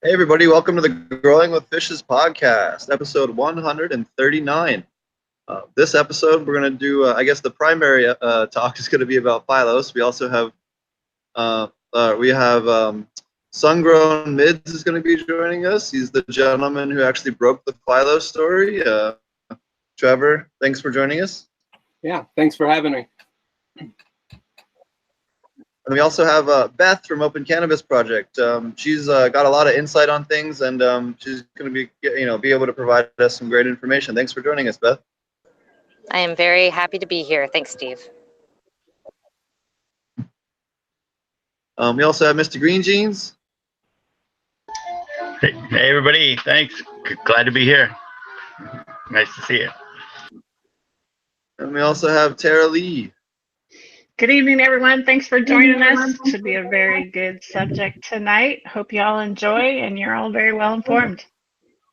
Hey everybody, welcome to the Growing with Fishes podcast, episode 139. This episode, we're going to do, I guess the primary talk is going to be about Phylos. We also have, SunGrownMids is going to be joining us. He's the gentleman who actually broke the Phylos story. Trevor, thanks for joining us. Yeah, thanks for having me. And we also have Beth from Open Cannabis Project. She's got a lot of insight on things, and she's going to be able to provide us some great information. Thanks for joining us, Beth. I am very happy to be here. Thanks, Steve. We also have Mr. Green Jeans. Hey everybody, thanks. Glad to be here. Nice to see you. And we also have Tara Lee. Good evening, everyone. Thanks for joining us. Should be a very good subject tonight. Hope you all enjoy and you're all very well informed.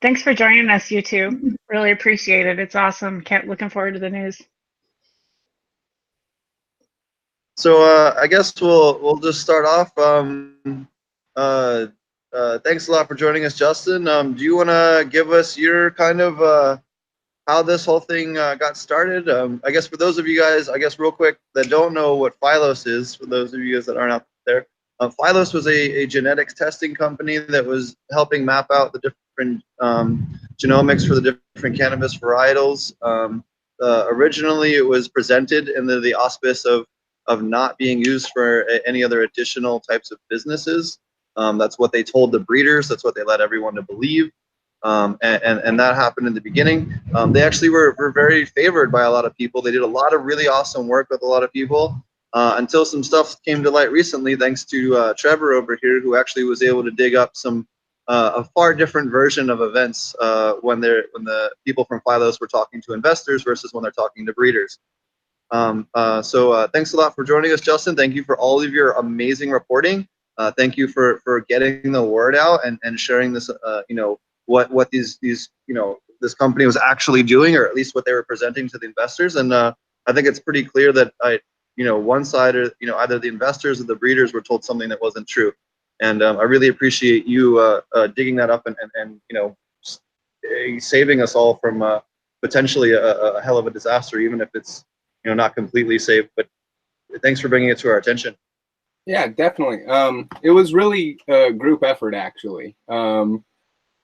Thanks for joining us, you two. Really appreciate it. It's awesome. Looking forward to the news. So I guess we'll just start off. Thanks a lot for joining us, Justin. Do you want to give us your kind of how this whole thing got started? I guess for those of you guys, real quick, that don't know what Phylos is, for those of you guys that aren't out there, Phylos was a genetics testing company that was helping map out the different genomics for the different cannabis varietals. Originally, it was presented in the auspice of not being used for any other additional types of businesses. That's what they told the breeders. That's what they led everyone to believe. And that happened in the beginning. They actually were very favored by a lot of people. They did a lot of really awesome work with a lot of people until some stuff came to light recently, thanks to Trevor over here, who actually was able to dig up some a far different version of events when the people from Phylos were talking to investors versus when they're talking to breeders. So thanks a lot for joining us, Justin. Thank you for all of your amazing reporting. Thank you for getting the word out and sharing this, what these this company was actually doing, or at least what they were presenting to the investors. And I think it's pretty clear that one side, or either the investors or the breeders were told something that wasn't true. And I really appreciate you digging that up and saving us all from potentially a hell of a disaster, even if it's not completely safe. But thanks for bringing it to our attention. Yeah, definitely. It was really a group effort, actually.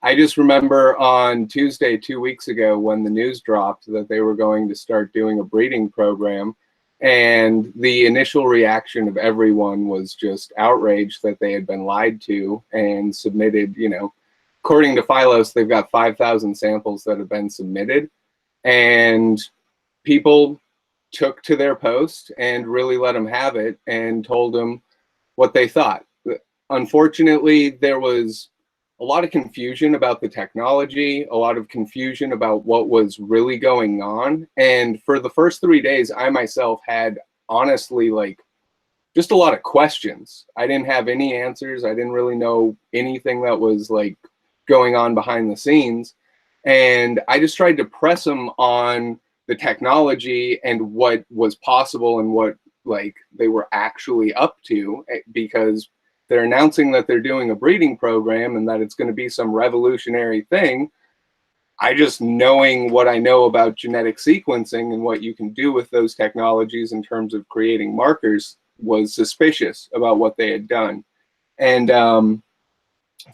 I just remember on Tuesday 2 weeks ago when the news dropped that they were going to start doing a breeding program, and the initial reaction of everyone was just outraged that they had been lied to and submitted, according to Phylos, they've got 5,000 samples that have been submitted, and people took to their post and really let them have it and told them what they thought. Unfortunately, there was a lot of confusion about the technology, a lot of confusion about what was really going on. And for the first 3 days, I myself had honestly just a lot of questions. I didn't have any answers. I didn't really know anything that was going on behind the scenes. And I just tried to press them on the technology and what was possible and what they were actually up to, because they're announcing that they're doing a breeding program and that it's going to be some revolutionary thing. I just, knowing what I know about genetic sequencing and what you can do with those technologies in terms of creating markers, was suspicious about what they had done. And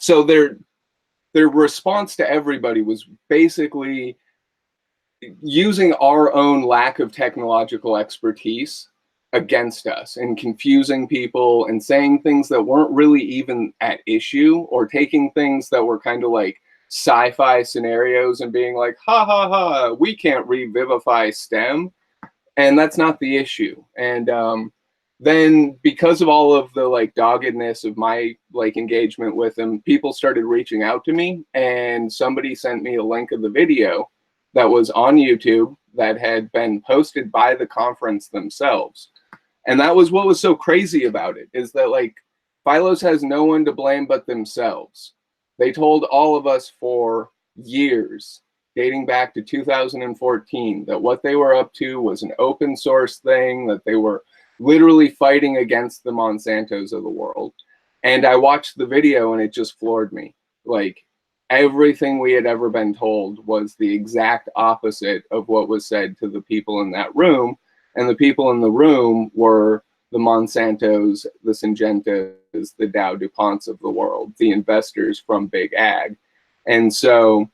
so their response to everybody was basically using our own lack of technological expertise against us and confusing people and saying things that weren't really even at issue, or taking things that were kind of sci-fi scenarios and being like, ha ha ha, we can't revivify STEM. And that's not the issue. And then because of all of the doggedness of my engagement with them, people started reaching out to me, and somebody sent me a link of the video that was on YouTube that had been posted by the conference themselves. And that was what was so crazy about it, is that Phylos has no one to blame but themselves. They told all of us for years, dating back to 2014, that what they were up to was an open source thing, that they were literally fighting against the Monsantos of the world. And I watched the video and it just floored me. Like, everything we had ever been told was the exact opposite of what was said to the people in that room. And the people in the room were the Monsantos, the Syngentas, the Dow DuPonts of the world, the investors from Big Ag. And so,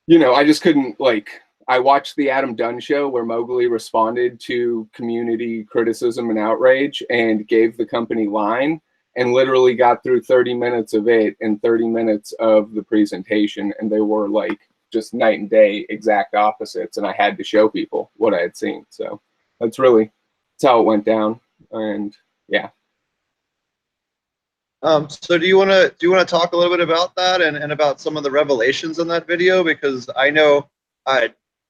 you know, I just couldn't, like, I watched the Adam Dunn show where Mowgli responded to community criticism and outrage and gave the company line, and literally got through 30 minutes of it and 30 minutes of the presentation. And they were like just night and day exact opposites. And I had to show people what I had seen. So that's how it went down. And yeah. So do you want to talk a little bit about that and about some of the revelations in that video? Because I know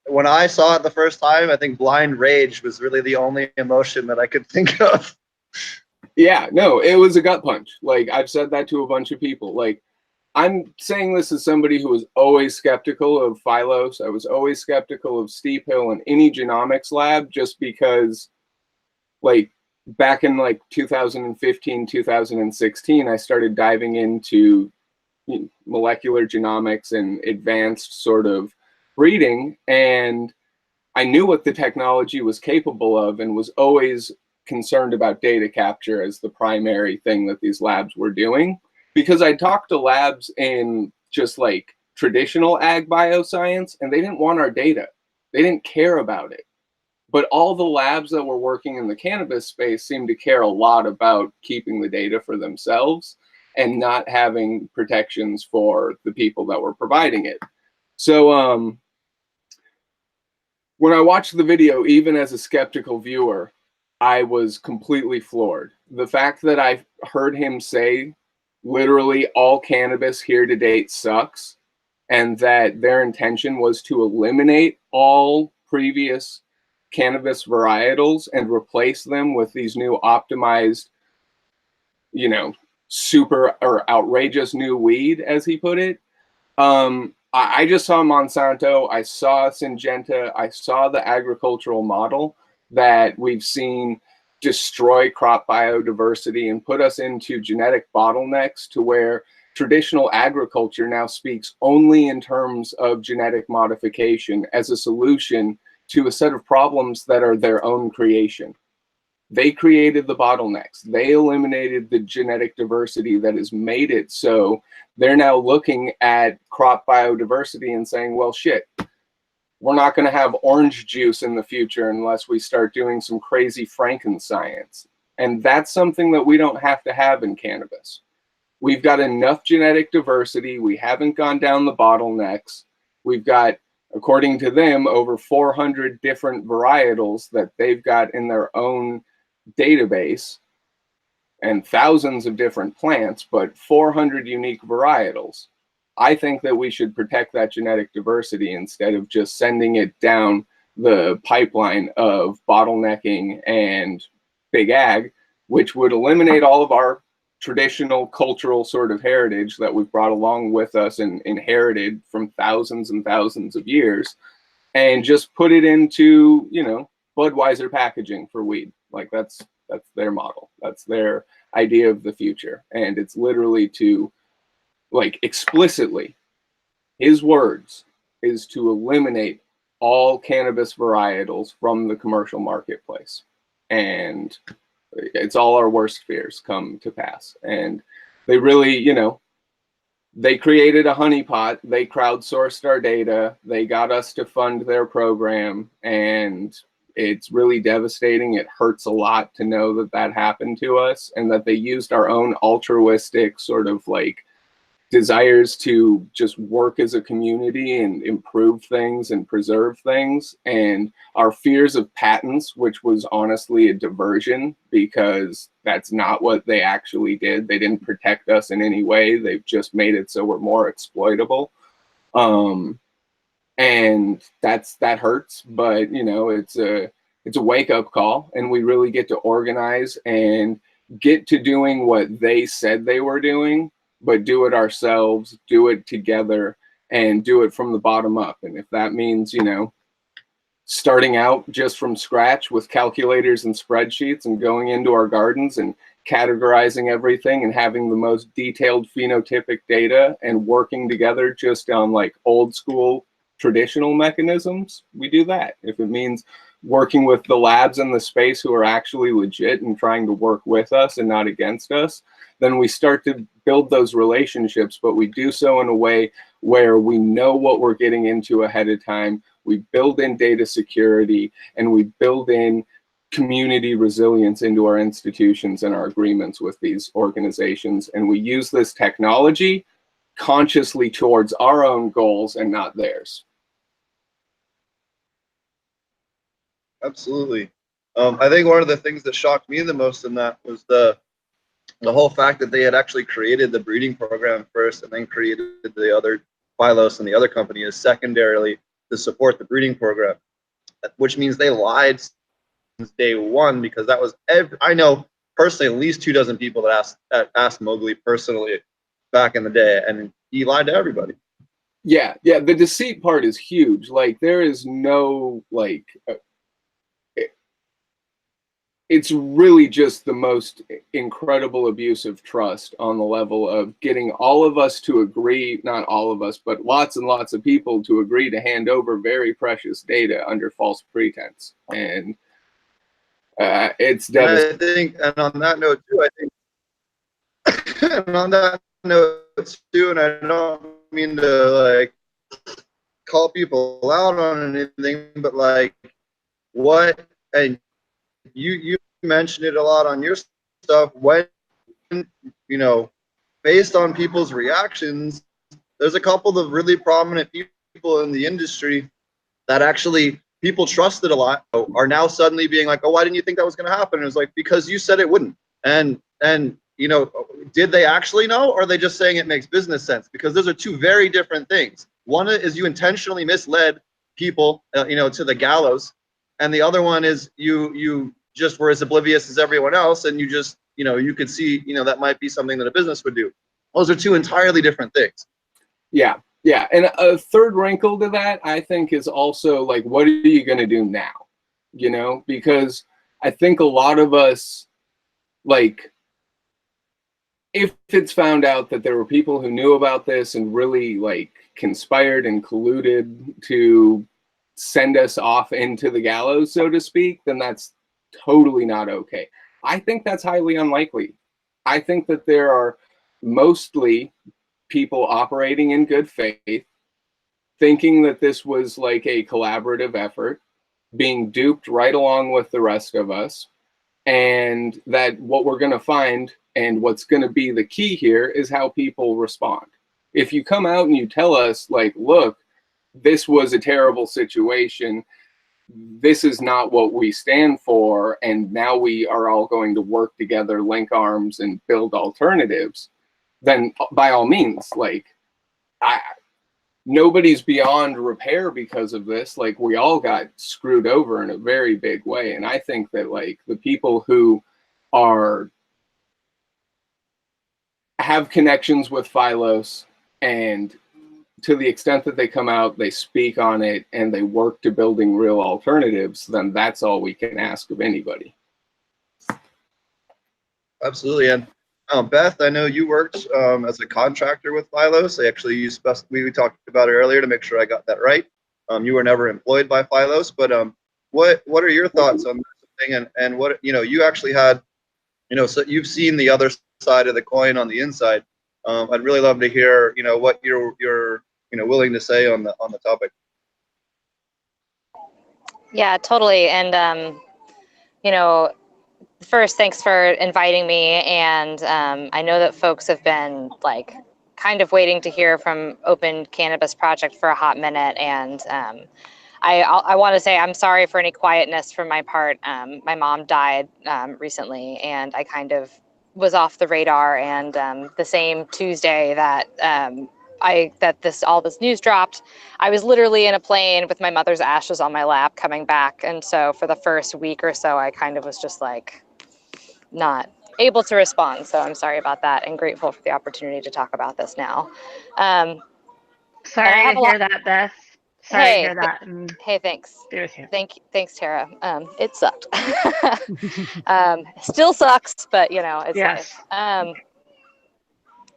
when I saw it the first time, I think blind rage was really the only emotion that I could think of. Yeah, no, it was a gut punch. Like, I've said that to a bunch of people. Like, I'm saying this as somebody who was always skeptical of Phylos. I was always skeptical of Steep Hill and any genomics lab, just because, like, back in like 2015, 2016, I started diving into molecular genomics and advanced sort of breeding, and I knew what the technology was capable of and was always concerned about data capture as the primary thing that these labs were doing, because I talked to labs in just like traditional ag bioscience and they didn't want our data. They didn't care about it. But all the labs that were working in the cannabis space seemed to care a lot about keeping the data for themselves and not having protections for the people that were providing it. So when I watched the video, even as a skeptical viewer, I was completely floored. The fact that I heard him say literally all cannabis here to date sucks, and that their intention was to eliminate all previous cannabis varietals and replace them with these new optimized, you know, super or outrageous new weed, as he put it. I just saw Monsanto, I saw Syngenta, I saw the agricultural model that we've seen destroy crop biodiversity and put us into genetic bottlenecks to where traditional agriculture now speaks only in terms of genetic modification as a solution to a set of problems that are their own creation. They created the bottlenecks. They eliminated the genetic diversity that has made it so they're now looking at crop biodiversity and saying, well, shit, we're not going to have orange juice in the future unless we start doing some crazy Frankenscience. And that's something that we don't have to have in cannabis. We've got enough genetic diversity. We haven't gone down the bottlenecks. We've got, according to them, over 400 different varietals that they've got in their own database, and thousands of different plants, but 400 unique varietals. I think that we should protect that genetic diversity instead of just sending it down the pipeline of bottlenecking and big ag, which would eliminate all of our traditional cultural sort of heritage that we've brought along with us and inherited from thousands and thousands of years, and just put it into, you know, Budweiser packaging for weed. Like, that's their model. That's their idea of the future. And it's literally to, like, explicitly, his words is to eliminate all cannabis varietals from the commercial marketplace. And it's all our worst fears come to pass. And they really, you know, they created a honeypot. They crowdsourced our data. They got us to fund their program. And it's really devastating. It hurts a lot to know that that happened to us, and that they used our own altruistic sort of like desires to just work as a community and improve things and preserve things. And our fears of patents, which was honestly a diversion, because that's not what they actually did. They didn't protect us in any way. They've just made it so we're more exploitable. And that hurts, but you know, it's a wake-up call, and we really get to organize and get to doing what they said they were doing, but do it ourselves, do it together, and do it from the bottom up. And if that means, you know, starting out just from scratch with calculators and spreadsheets and going into our gardens and categorizing everything and having the most detailed phenotypic data and working together just on like old school traditional mechanisms, we do that. If it means working with the labs in the space who are actually legit and trying to work with us and not against us, then we start to build those relationships, but we do so in a way where we know what we're getting into ahead of time. We build in data security and we build in community resilience into our institutions and our agreements with these organizations. And we use this technology consciously towards our own goals and not theirs. Absolutely. I think one of the things that shocked me the most in that was the whole fact that they had actually created the breeding program first and then created the other Phylos and the other company is secondarily to support the breeding program, which means they lied since day one, because that was I know personally at least 24 people that asked Mowgli personally back in the day, and he lied to everybody. Yeah, the deceit part is huge. Like there is no like it's really just the most incredible abuse of trust on the level of getting all of us to agree, not all of us, but lots and lots of people to agree to hand over very precious data under false pretense. And it's devastating. I think, and on that note too, I think, and on that note too, and I don't mean to like call people out on anything, but like what, and you mentioned it a lot on your stuff, when, you know, based on people's reactions, there's a couple of really prominent people in the industry that actually people trusted a lot are now suddenly being like, oh, why didn't you think that was going to happen? And it's like, because you said it wouldn't. And you know, did they actually know, or are they just saying it makes business sense? Because those are two very different things. One is you intentionally misled people, you know, to the gallows, and the other one is you just were as oblivious as everyone else, and you just, you know, you could see, you know, that might be something that a business would do. Those are two entirely different things. Yeah. And a third wrinkle to that, I think, is also like, what are you going to do now? You know, because I think a lot of us, like, if it's found out that there were people who knew about this and really like conspired and colluded to send us off into the gallows, so to speak, then that's totally not okay. I think that's highly unlikely. I think that there are mostly people operating in good faith, thinking that this was like a collaborative effort, being duped right along with the rest of us, and that what we're going to find and what's going to be the key here is how people respond. If you come out and you tell us, like, look, this was a terrible situation, this is not what we stand for, and now we are all going to work together, link arms, and build alternatives, then by all means, like, nobody's beyond repair because of this. Like, we all got screwed over in a very big way. And I think that, like, the people who have connections with Phylos, and to the extent that they come out, they speak on it, and they work to building real alternatives, then that's all we can ask of anybody. Absolutely. And Beth, I know you worked as a contractor with Phylos. I actually used we talked about it earlier to make sure I got that right. You were never employed by Phylos, but what are your thoughts on this thing? And what, you know, you actually had, you know, so you've seen the other side of the coin on the inside. I'd really love to hear, you know, what you're you know, willing to say on the topic. Yeah, totally. And, you know, first, thanks for inviting me. And I know that folks have been like kind of waiting to hear from Open Cannabis Project for a hot minute. And I want to say I'm sorry for any quietness from my part. My mom died recently, and I kind of was off the radar. And the same Tuesday that all this news dropped, I was literally in a plane with my mother's ashes on my lap coming back. And so for the first week or so, I kind of was just like not able to respond. So I'm sorry about that, and grateful for the opportunity to talk about this now. Sorry to hear that, Beth. Sorry to Hey, hear that. And hey, thanks. be with you. Thanks, Tara. It sucked. Still sucks, but you know, it's Yes. life.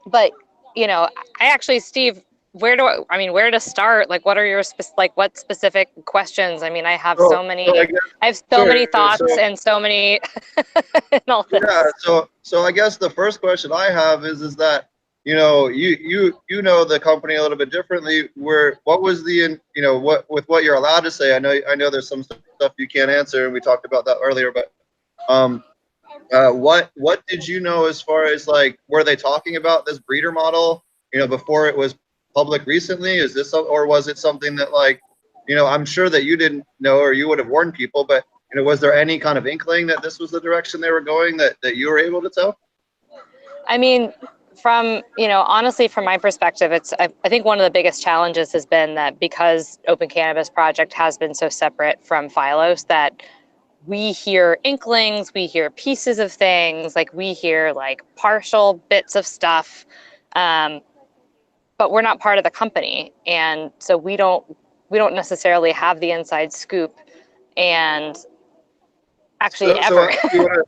But you know, I actually, Steve, where to start? Like, what are your what specific questions? I mean, I have So, so many, so I guess, I have so many sure. thoughts So and so many, and all this. yeah, so I guess the first question I have is that you know the company a little bit differently. What was what you're allowed to say? I know there's some stuff you can't answer, and we talked about that earlier. But what did you know as far as like were they talking about this breeder model? Before it was public recently. Is this or was it something that like I'm sure that you didn't know or you would have warned people, but was there any kind of inkling that this was the direction they were going that you were able to tell? I mean, honestly, from my perspective, I think one of the biggest challenges has been that because Open Cannabis Project has been so separate from Phylos, that we hear inklings, we hear pieces of things, like we hear like partial bits of stuff, but we're not part of the company, and so we don't necessarily have the inside scoop, and actually So ever.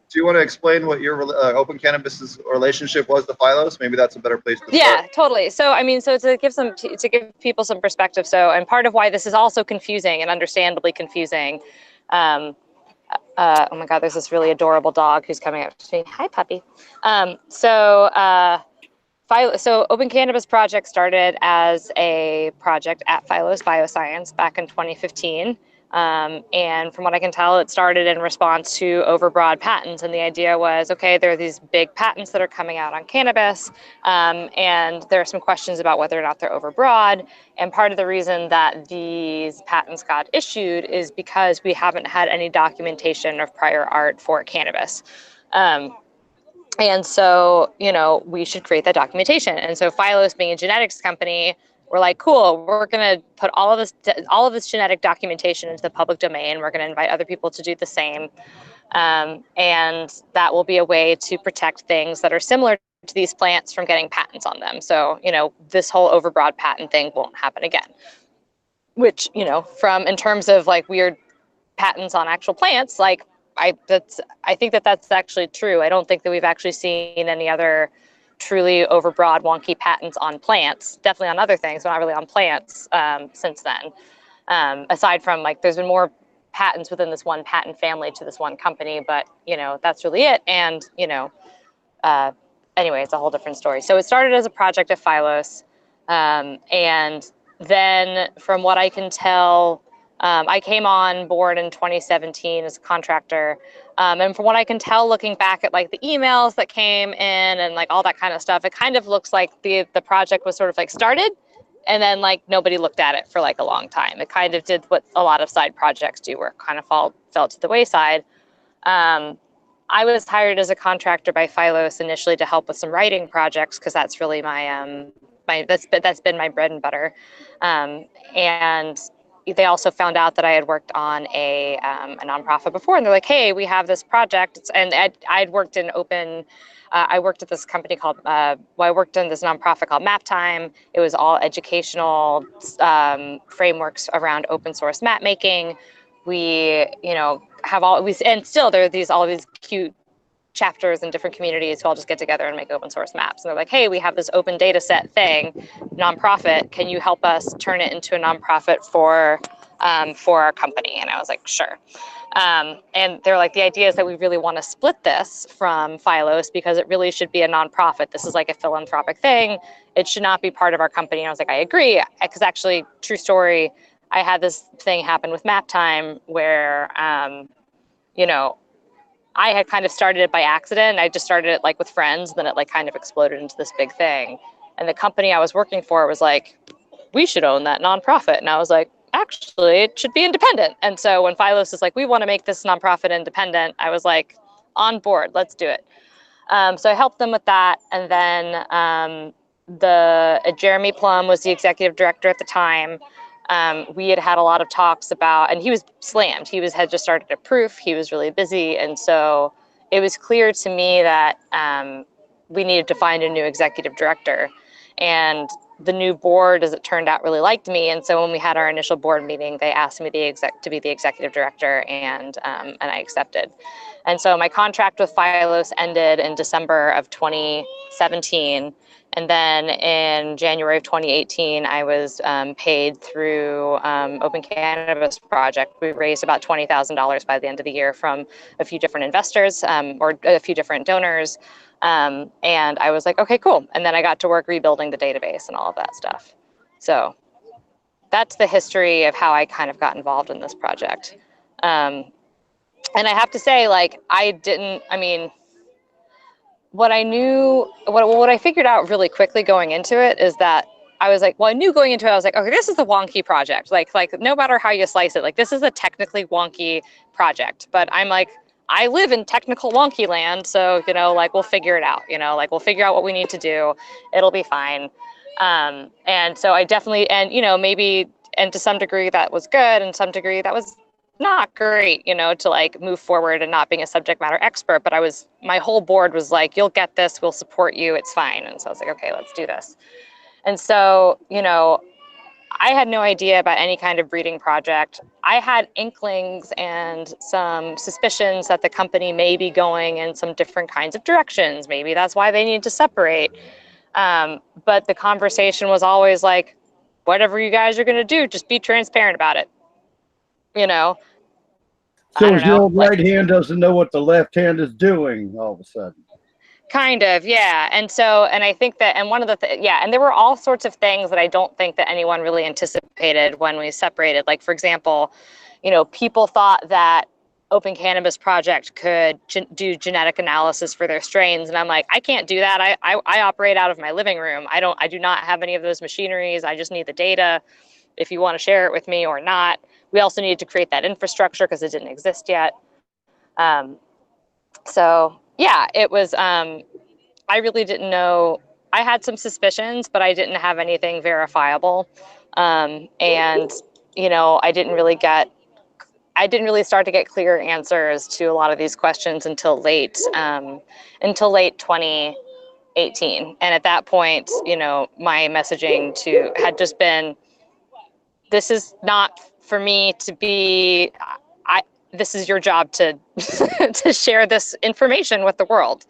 do you want to explain what your Open Cannabis's relationship was to Phylos? Maybe that's a better place to Yeah, start. totally. So, I mean, so to give people some perspective. So, and part of why this is also confusing and understandably confusing. Oh my God, there's this really adorable dog who's coming up to me. Hi, puppy. So Open Cannabis Project started as a project at Phylos Bioscience back in 2015. And from what I can tell, it started in response to overbroad patents. And the idea was, okay, there are these big patents that are coming out on cannabis, and there are some questions about whether or not they're overbroad. And part of the reason that these patents got issued is because we haven't had any documentation of prior art for cannabis. And so, we should create that documentation. And so Phylos, being a genetics company, we're like, cool, we're going to put all of this genetic documentation into the public domain. We're going to invite other people to do the same. And that will be a way to protect things that are similar to these plants from getting patents on them. So, this whole overbroad patent thing won't happen again. Which, in terms of like weird patents on actual plants, like I think that's actually true. I don't think that we've actually seen any other truly overbroad, wonky patents on plants. Definitely on other things, but not really on plants since then. Aside from like, there's been more patents within this one patent family to this one company, but that's really it. And anyway, it's a whole different story. So it started as a project at Phylos, and then from what I can tell, I came on board in 2017 as a contractor. And from what I can tell, looking back at like the emails that came in and like all that kind of stuff, it kind of looks like the project was sort of like started and then like nobody looked at it for like a long time. It kind of did what a lot of side projects do, where it kind of fell to the wayside. I was hired as a contractor by Phylos initially to help with some writing projects, because that's really my that's been my bread and butter. And they also found out that I had worked on a nonprofit before, and they're like, "Hey, we have this project." And I'd worked in open. I worked at this company called. I worked in this nonprofit called MapTime. It was all educational frameworks around open source map making. We, have and still there are all these cute chapters in different communities who all just get together and make open source maps. And they're like, hey, we have this open data set thing, nonprofit. Can you help us turn it into a nonprofit for our company? And I was like, sure. And they're like, the idea is that we really want to split this from Phylos because it really should be a nonprofit. This is like a philanthropic thing. It should not be part of our company. And I was like, I agree. Because actually, true story, I had this thing happen with MapTime where, I had kind of started it by accident. I just started it like with friends, then it like kind of exploded into this big thing. And the company I was working for was like, we should own that nonprofit. And I was like, actually, it should be independent. And so when Phylos is like, we want to make this nonprofit independent, I was like, on board, let's do it. So I helped them with that. And then Jeremy Plum was the executive director at the time. We had a lot of talks about, and he was slammed. He had just started a proof. He was really busy. And so it was clear to me that we needed to find a new executive director. And the new board, as it turned out, really liked me. And so when we had our initial board meeting, they asked me to be the executive director, and I accepted. And so my contract with Phylos ended in December of 2017. And then in January of 2018, I was paid through Open Cannabis Project. We raised about $20,000 by the end of the year from a few different investors or a few different donors. And I was like, okay, cool. And then I got to work rebuilding the database and all of that stuff. So that's the history of how I kind of got involved in this project. And I have to say, like, what I figured out really quickly going into it is that I was like, well, I knew going into it, I was like, okay, this is a wonky project. Like no matter how you slice it, like this is a technically wonky project, but I'm like, I live in technical wonky land. So, you know, like we'll figure it out, you know, like we'll figure out what we need to do. It'll be fine. And so I definitely, and, you know, maybe, and to some degree that was good, and some degree that was not great, you know, to like move forward and not being a subject matter expert, but my whole board was like, you'll get this, we'll support you, it's fine. And so I was like, okay, let's do this. And so, you know, I had no idea about any kind of breeding project. I had inklings and some suspicions that the company may be going in some different kinds of directions. Maybe that's why they need to separate. But the conversation was always like, whatever you guys are going to do, just be transparent about it. You know? So the old right hand doesn't know what the left hand is doing all of a sudden. Kind of, yeah. And so, and I think that, and one of the, and there were all sorts of things that I don't think that anyone really anticipated when we separated. Like, for example, you know, people thought that Open Cannabis Project could do genetic analysis for their strains. And I'm like, I can't do that. I operate out of my living room. I do not have any of those machineries. I just need the data if you want to share it with me or not. We also needed to create that infrastructure because it didn't exist yet. So yeah, it was, I really didn't know. I had some suspicions, but I didn't have anything verifiable. And, you know, I didn't really start to get clear answers to a lot of these questions until late 2018. And at that point, you know, my messaging had just been, this is not for me to be, this is your job to to share this information with the world.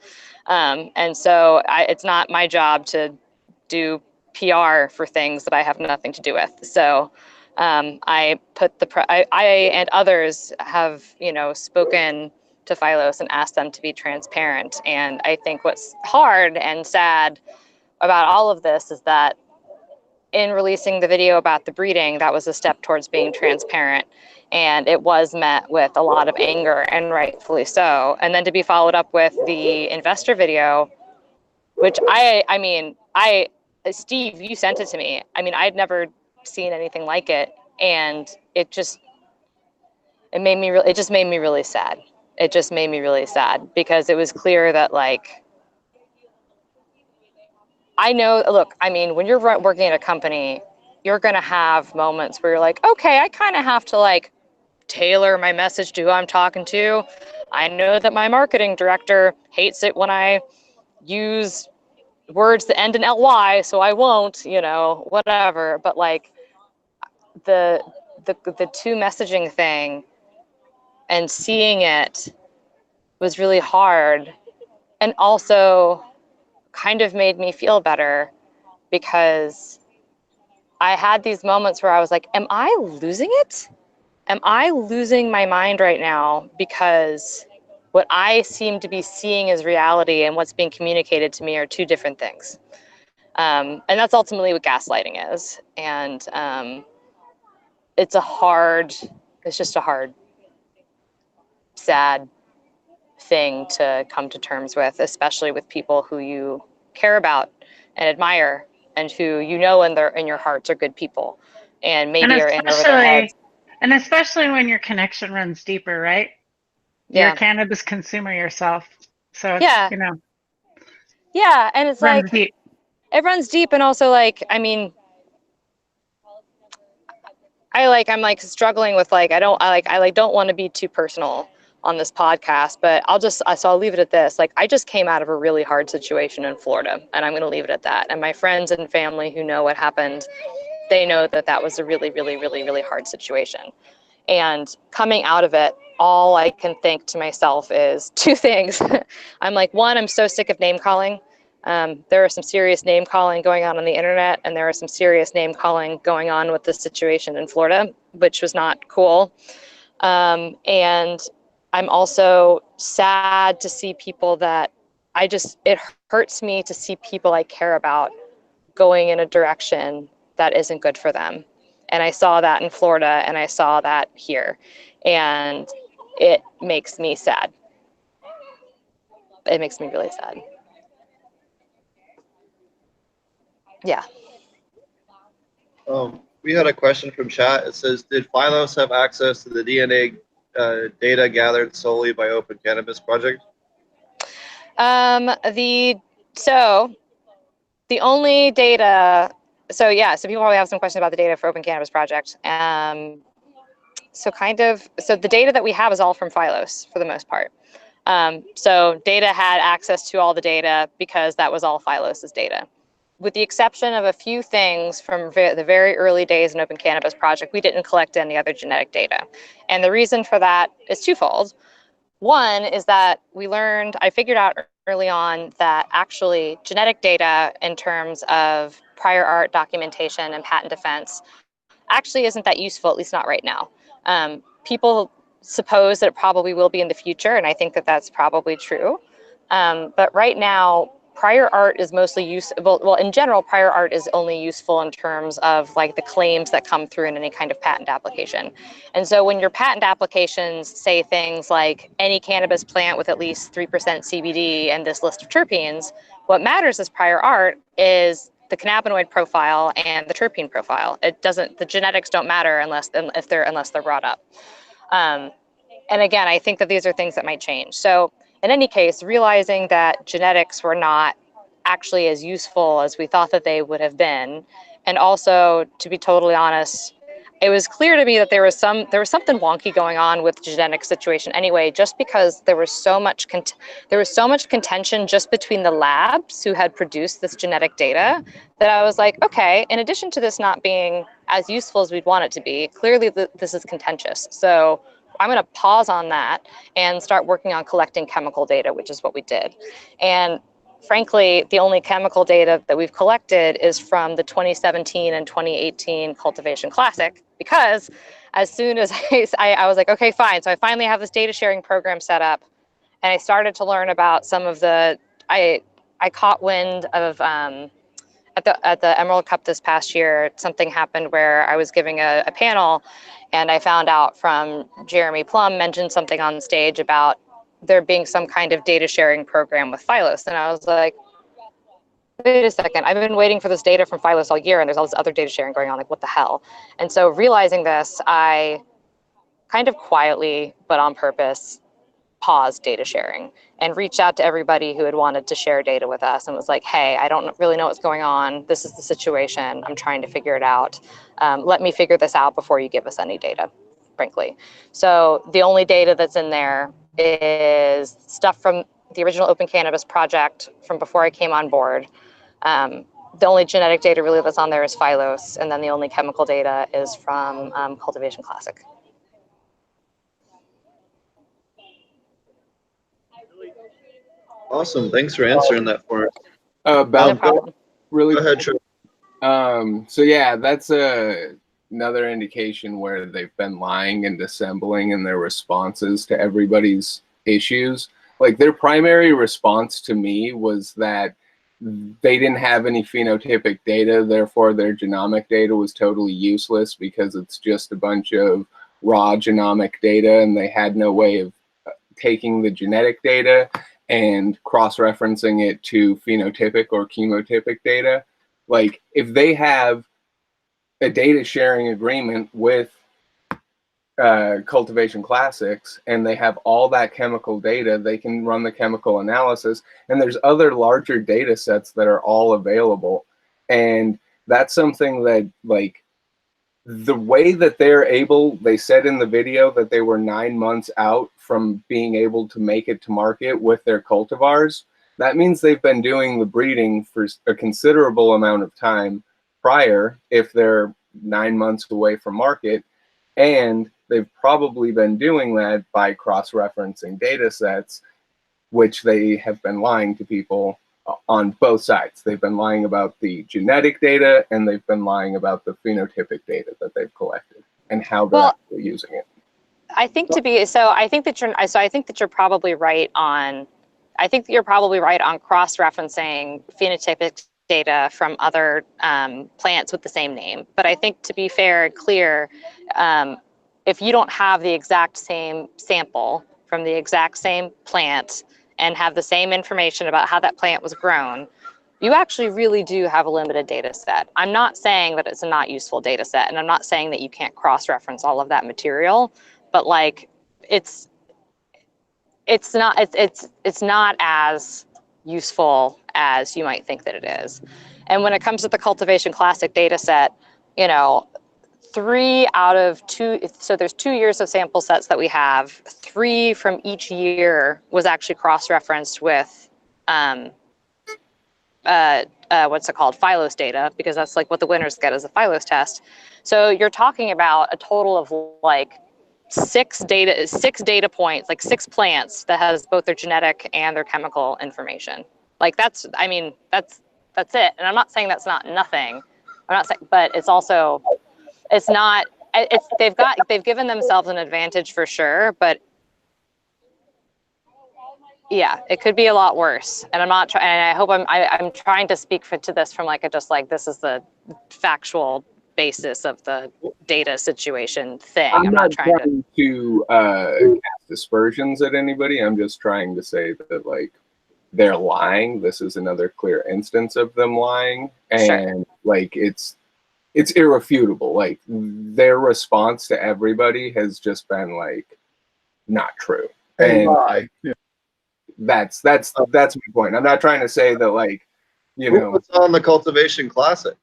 And so it's not my job to do PR for things that I have nothing to do with. So I and others have, you know, spoken to Phylos and asked them to be transparent. And I think what's hard and sad about all of this is that in releasing the video about the breeding, that was a step towards being transparent. And it was met with a lot of anger, and rightfully so. And then to be followed up with the investor video, which Steve, you sent it to me. I mean, I'd never seen anything like it. And it just made me really sad. It just made me really sad because it was clear that, like, I know, look, I mean, when you're working at a company, you're going to have moments where you're like, okay, I kind of have to like tailor my message to who I'm talking to. I know that my marketing director hates it when I use words that end in ly, so I won't, you know, whatever. But like the two messaging thing and seeing it was really hard, and also kind of made me feel better because I had these moments where I was like, am I losing it? Am I losing my mind right now? Because what I seem to be seeing as reality and what's being communicated to me are two different things. And that's ultimately what gaslighting is. And it's just a hard, sad thing to come to terms with, especially with people who you care about and admire and who you know in your hearts are good people and maybe are in over their heads. And especially when your connection runs deeper, right? Yeah. You're a cannabis consumer yourself. So it's, Yeah. you know. Yeah, and it's runs like deep. It runs deep, and also like, I mean, I'm like struggling with like I don't want to be too personal, on this podcast, but I'll leave it at this. Like, I just came out of a really hard situation in Florida, and I'm going to leave it at that. And my friends and family who know what happened, they know that that was a really, really, really, really hard situation. And coming out of it, all I can think to myself is two things. I'm like, one, I'm so sick of name calling. There are some serious name calling going on the internet, and there are some serious name calling going on with the situation in Florida, which was not cool. And I'm also sad to see people that it hurts me to see people I care about going in a direction that isn't good for them. And I saw that in Florida, and I saw that here, and it makes me sad. It makes me really sad. Yeah. We had a question from chat. It says, did Phylos have access to the DNA data gathered solely by Open Cannabis Project? The only data, so people probably have some questions about the data for Open Cannabis Project. So the data that we have is all from Phylos for the most part. So data had access to all the data because that was all Phylos's data. With the exception of a few things from the very early days in Open Cannabis Project, we didn't collect any other genetic data. And the reason for that is twofold. One is that I figured out early on that actually genetic data in terms of prior art documentation and patent defense actually isn't that useful, at least not right now. People suppose that it probably will be in the future, and I think that that's probably true. But right now, prior art is mostly useful. Well, in general, prior art is only useful in terms of like the claims that come through in any kind of patent application. And so when your patent applications say things like any cannabis plant with at least 3% CBD and this list of terpenes, what matters as prior art is the cannabinoid profile and the terpene profile. The genetics don't matter unless they're brought up. And again, I think that these are things that might change. So in any case, realizing that genetics were not actually as useful as we thought that they would have been, and also, to be totally honest, it was clear to me that there was something wonky going on with the genetic situation anyway, just because there was so much contention just between the labs who had produced this genetic data that I was like, okay, in addition to this not being as useful as we'd want it to be, clearly this is contentious. So I'm going to pause on that and start working on collecting chemical data, which is what we did. And frankly, the only chemical data that we've collected is from the 2017 and 2018 Cultivation Classic, because as soon as I was like, okay, fine. So I finally have this data sharing program set up, and I started to learn about some of I caught wind of, at the Emerald Cup this past year, something happened where I was giving a panel, and I found out from Jeremy Plum mentioned something on stage about there being some kind of data sharing program with Phylos. And I was like, wait a second, I've been waiting for this data from Phylos all year, and there's all this other data sharing going on, like what the hell? And so realizing this, I kind of quietly, but on purpose, paused data sharing and reached out to everybody who had wanted to share data with us and was like, hey, I don't really know what's going on. This is the situation. I'm trying to figure it out. Let me figure this out before you give us any data, frankly. So the only data that's in there is stuff from the original Open Cannabis Project from before I came on board. The only genetic data really that's on there is Phylos, and then the only chemical data is from Cultivation Classic. Awesome. Thanks for answering that for us. No problem. Really Go ahead, Trey. So yeah, that's another indication where they've been lying and dissembling in their responses to everybody's issues. Like, their primary response to me was that they didn't have any phenotypic data, therefore their genomic data was totally useless because it's just a bunch of raw genomic data, and they had no way of taking the genetic data and cross-referencing it to phenotypic or chemotypic data. Like, if they have a data sharing agreement with Cultivation Classics and they have all that chemical data, they can run the chemical analysis, and there's other larger data sets that are all available. And that's something that, like, the way that they said in the video that they were 9 months out from being able to make it to market with their cultivars. That means they've been doing the breeding for a considerable amount of time prior, if they're 9 months away from market. And they've probably been doing that by cross-referencing data sets, which they have been lying to people on both sides. They've been lying about the genetic data, and they've been lying about the phenotypic data that they've collected and how they're actually using it. I think I think that you're probably right on. I think that you're probably right on cross-referencing phenotypic data from other plants with the same name. But I think, to be fair and clear, if you don't have the exact same sample from the exact same plant and have the same information about how that plant was grown, you actually really do have a limited data set. I'm not saying that it's a not useful data set, and I'm not saying that you can't cross-reference all of that material, but like it's not as useful as you might think that it is. And when it comes to the Cultivation Classic data set, you know, 3 out of 2, so there's 2 years of sample sets that we have. 3 from each year was actually cross-referenced with what's it called, Phylos data, because that's like what the winners get as a Phylos test. So you're talking about a total of like 6 data points, like 6 plants that has both their genetic and their chemical information. Like that's it. And I'm not saying that's not nothing. I'm not saying, but it's also, it's not, they've given themselves an advantage for sure, but yeah, it could be a lot worse. And I'm not trying, and I hope I'm trying to speak to this from like this is the factual basis of the data situation thing. I'm not trying to cast aspersions at anybody. I'm just trying to say that like they're lying. This is another clear instance of them lying, and sure. Like it's irrefutable. Like their response to everybody has just been like not true. Hey, and lie. Yeah. That's my point. I'm not trying to say that like, you know. What's on the Cultivation Classic?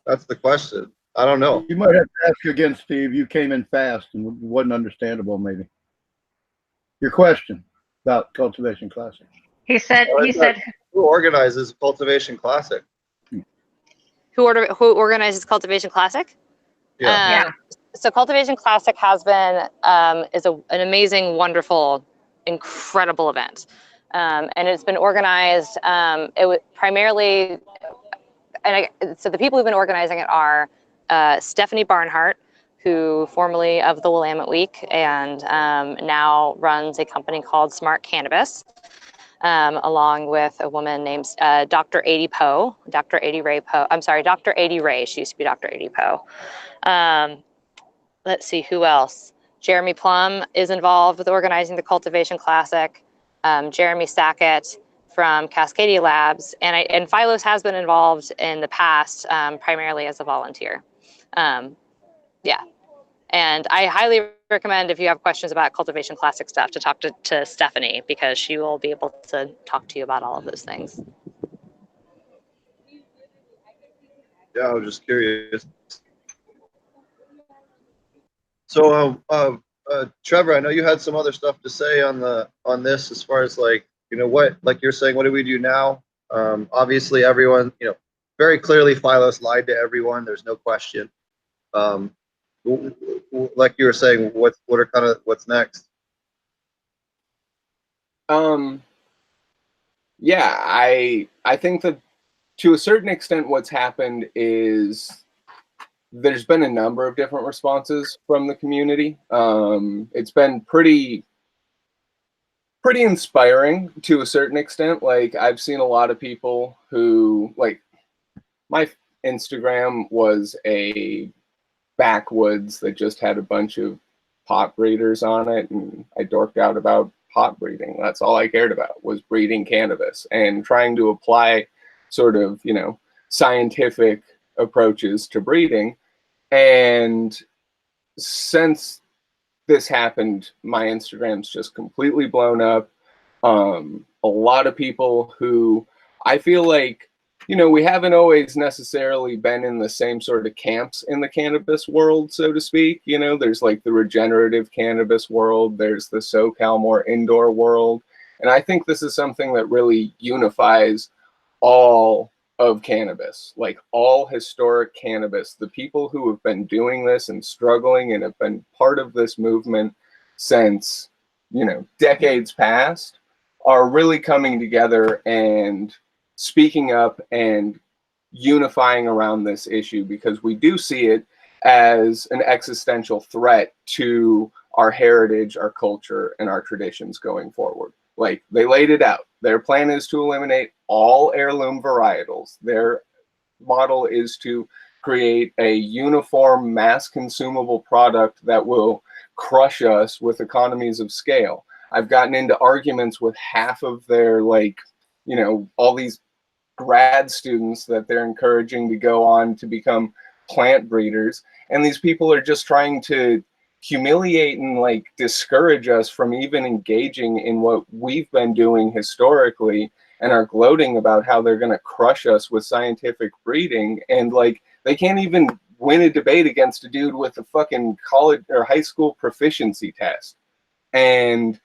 That's the question. I don't know. You might have to ask again, Steve. You came in fast and wasn't understandable, maybe. Your question about Cultivation Classic. He said Who organizes Cultivation Classic? Who organizes Cultivation Classic? Yeah. So Cultivation Classic has been is an amazing, wonderful, incredible event, and it's been organized. It was primarily, so the people who've been organizing it are Stephanie Barnhart, who formerly of the Willamette Week and now runs a company called Smart Cannabis, along with a woman named Dr. Adie Poe, Dr. Adie Ray Poe. I'm sorry, Dr. Adie Ray. She used to be Dr. Adie Poe. Let's see, who else? Jeremy Plum is involved with organizing the Cultivation Classic. Jeremy Sackett from Cascadia Labs, and Phylos has been involved in the past, primarily as a volunteer. Yeah, and I highly recommend, if you have questions about Cultivation Classic stuff, to talk to Stephanie, because she will be able to talk to you about all of those things. Yeah, I was just curious. So, Trevor, I know you had some other stuff to say on this, as far as like, you know, what, like you're saying, what do we do now? Obviously, everyone, you know, very clearly, Phylos lied to everyone. There's no question. Like you were saying, what's next? Yeah, I think that to a certain extent, what's happened is there's been a number of different responses from the community. It's been pretty inspiring to a certain extent. Like, I've seen a lot of people who, like, my Instagram was a backwoods that just had a bunch of pot breeders on it, and I dorked out about pot breeding. That's all I cared about, was breeding cannabis and trying to apply sort of, you know, scientific approaches to breeding. And since this happened, my Instagram's just completely blown up. A lot of people who I feel like you know, we haven't always necessarily been in the same sort of camps in the cannabis world, so to speak. You know, there's like the regenerative cannabis world, there's the SoCal more indoor world. And I think this is something that really unifies all of cannabis, like all historic cannabis. The people who have been doing this and struggling and have been part of this movement since, you know, decades past are really coming together and speaking up and unifying around this issue, because we do see it as an existential threat to our heritage, our culture, and our traditions going forward. Like, they laid it out. Their plan is to eliminate all heirloom varietals. Their model is to create a uniform, mass consumable product that will crush us with economies of scale. I've gotten into arguments with half of their, like, you know, all these grad students that they're encouraging to go on to become plant breeders. And these people are just trying to humiliate and like discourage us from even engaging in what we've been doing historically, and are gloating about how they're going to crush us with scientific breeding. And like, they can't even win a debate against a dude with a fucking college or high school proficiency test. And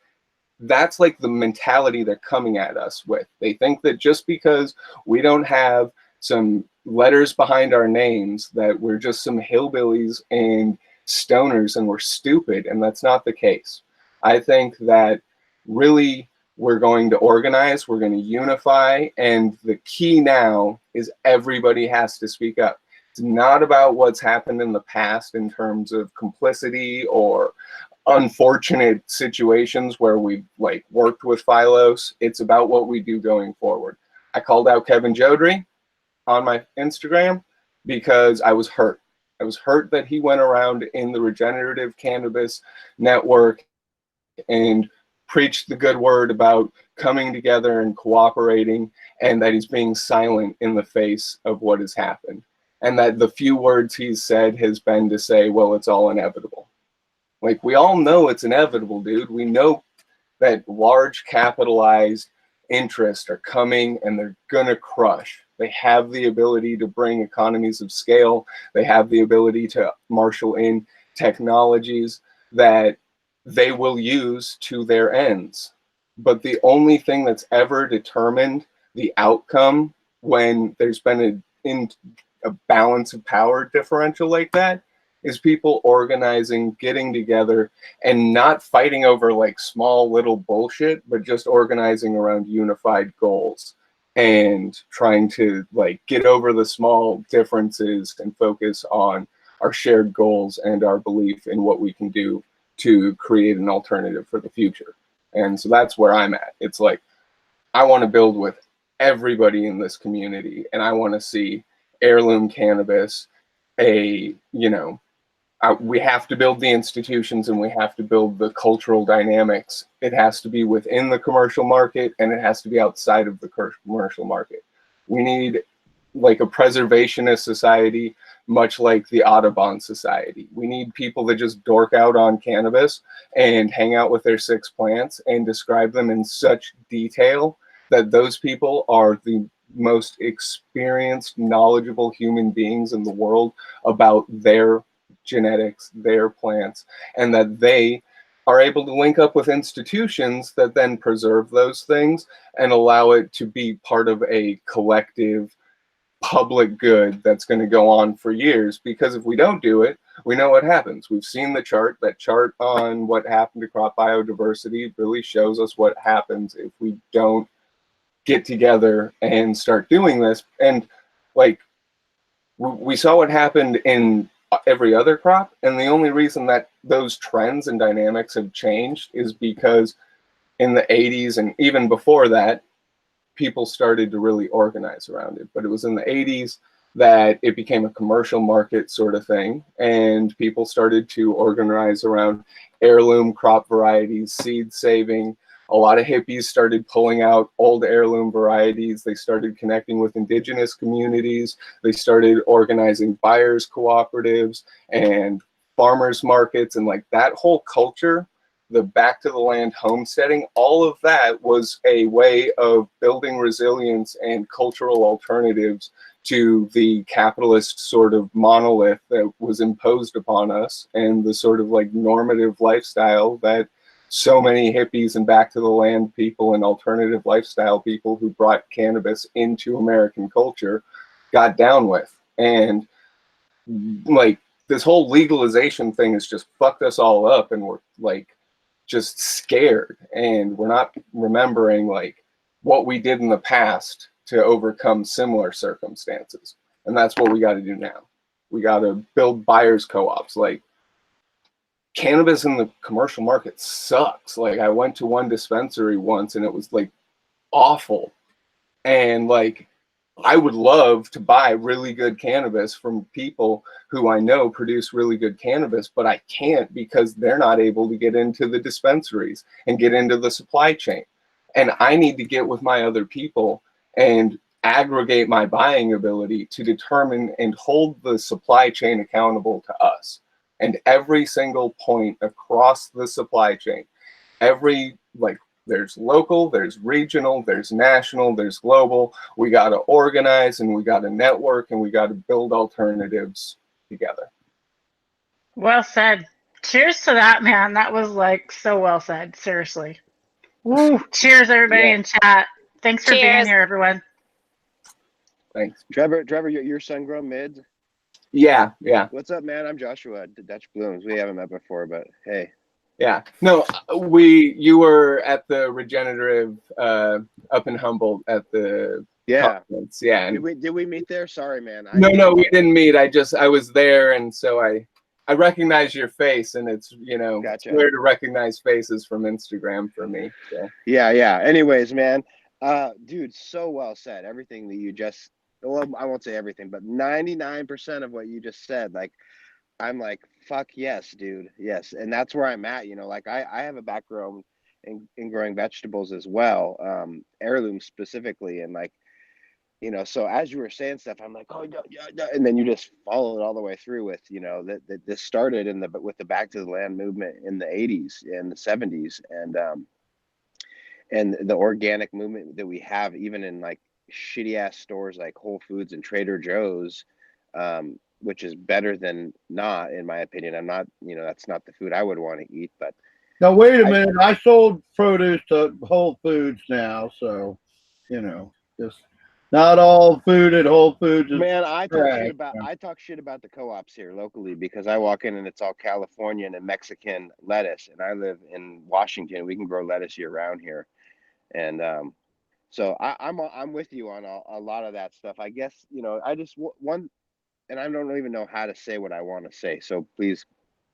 that's like the mentality they're coming at us with. They think that just because we don't have some letters behind our names, that we're just some hillbillies and stoners and we're stupid, and that's not the case. I think that really we're going to organize, we're going to unify, and the key now is everybody has to speak up. It's not about what's happened in the past in terms of complicity or unfortunate situations where we've like worked with Phylos. It's about what we do going forward. I called out Kevin Jodry on my Instagram because I was hurt. I was hurt that he went around in the regenerative cannabis network and preached the good word about coming together and cooperating, and that he's being silent in the face of what has happened. And that the few words he's said has been to say, well, it's all inevitable. Like, we all know it's inevitable, dude. We know that large capitalized interests are coming and they're gonna crush. They have the ability to bring economies of scale. They have the ability to marshal in technologies that they will use to their ends. But the only thing that's ever determined the outcome when there's been a balance of power differential like that is people organizing, getting together, and not fighting over like small little bullshit, but just organizing around unified goals and trying to like get over the small differences and focus on our shared goals and our belief in what we can do to create an alternative for the future. And so that's where I'm at. It's like, I want to build with everybody in this community, and I want to see heirloom cannabis we have to build the institutions and we have to build the cultural dynamics. It has to be within the commercial market and it has to be outside of the commercial market. We need like a preservationist society, much like the Audubon Society. We need people that just dork out on cannabis and hang out with their 6 plants and describe them in such detail that those people are the most experienced, knowledgeable human beings in the world about their genetics, their plants, and that they are able to link up with institutions that then preserve those things and allow it to be part of a collective public good that's going to go on for years. Because if we don't do it, we know what happens. We've seen the chart. That chart on what happened to crop biodiversity really shows us what happens if we don't get together and start doing this. And like, we saw what happened in every other crop, and the only reason that those trends and dynamics have changed is because in the 80s and even before that, people started to really organize around it. But it was in the 80s that it became a commercial market sort of thing, and people started to organize around heirloom crop varieties, seed saving. A lot of hippies started pulling out old heirloom varieties. They started connecting with indigenous communities. They started organizing buyers cooperatives and farmers markets, and like that whole culture the back to the land homesteading, all of that was a way of building resilience and cultural alternatives to the capitalist sort of monolith that was imposed upon us, and the sort of like normative lifestyle that so many hippies and back to the land people and alternative lifestyle people who brought cannabis into American culture got down with. And like, this whole legalization thing has just fucked us all up, and we're like just scared, and we're not remembering like what we did in the past to overcome similar circumstances. And that's what we got to do now. We got to build buyers co-ops. Like, cannabis in the commercial market sucks. Like, I went to one dispensary once and it was like awful. And like, I would love to buy really good cannabis from people who I know produce really good cannabis, but I can't because they're not able to get into the dispensaries and get into the supply chain. And I need to get with my other people and aggregate my buying ability to determine and hold the supply chain accountable to us. And every single point across the supply chain, there's local, there's regional, there's national, there's global. We got to organize, and we got to network, and we got to build alternatives together. Well said. Cheers to that, man. That was like so well said. Seriously. Woo. Cheers, everybody in chat. Thanks for being here, everyone. Thanks. Trevor, you're SunGrownMids? Yeah. What's up, man? I'm Joshua, Dutch Blooms. We haven't met before, but hey. Yeah. No, you were at the Regenerative up in Humboldt at the conference. Yeah. Did we meet there? Sorry, man. No, we didn't meet. I was there, and so I recognize your face, and it's, gotcha. It's weird to recognize faces from Instagram for me. So. Yeah. Anyways, man, dude, so well said. Everything that you just, well, I won't say everything, but 99% of what you just said, like, I'm like, fuck yes, dude. Yes. And that's where I'm at, like I have a background in growing vegetables as well, heirlooms specifically. And like, so as you were saying stuff, I'm like, oh yeah. And then you just follow it all the way through with, that this started with the back to the land movement in the 80s and the 70s. And the organic movement that we have, even in like shitty ass stores like Whole Foods and Trader Joe's, which is better than not, in my opinion. I'm not, that's not the food I would want to eat, but. Now, wait a minute. I sold produce to Whole Foods now, so, just not all food at Whole Foods is Man, I talk shit about the co-ops here locally, because I walk in and it's all Californian and Mexican lettuce, and I live in Washington. We can grow lettuce year round here. And so I'm with you on a lot of that stuff. I guess, I just and I don't even know how to say what I want to say, so please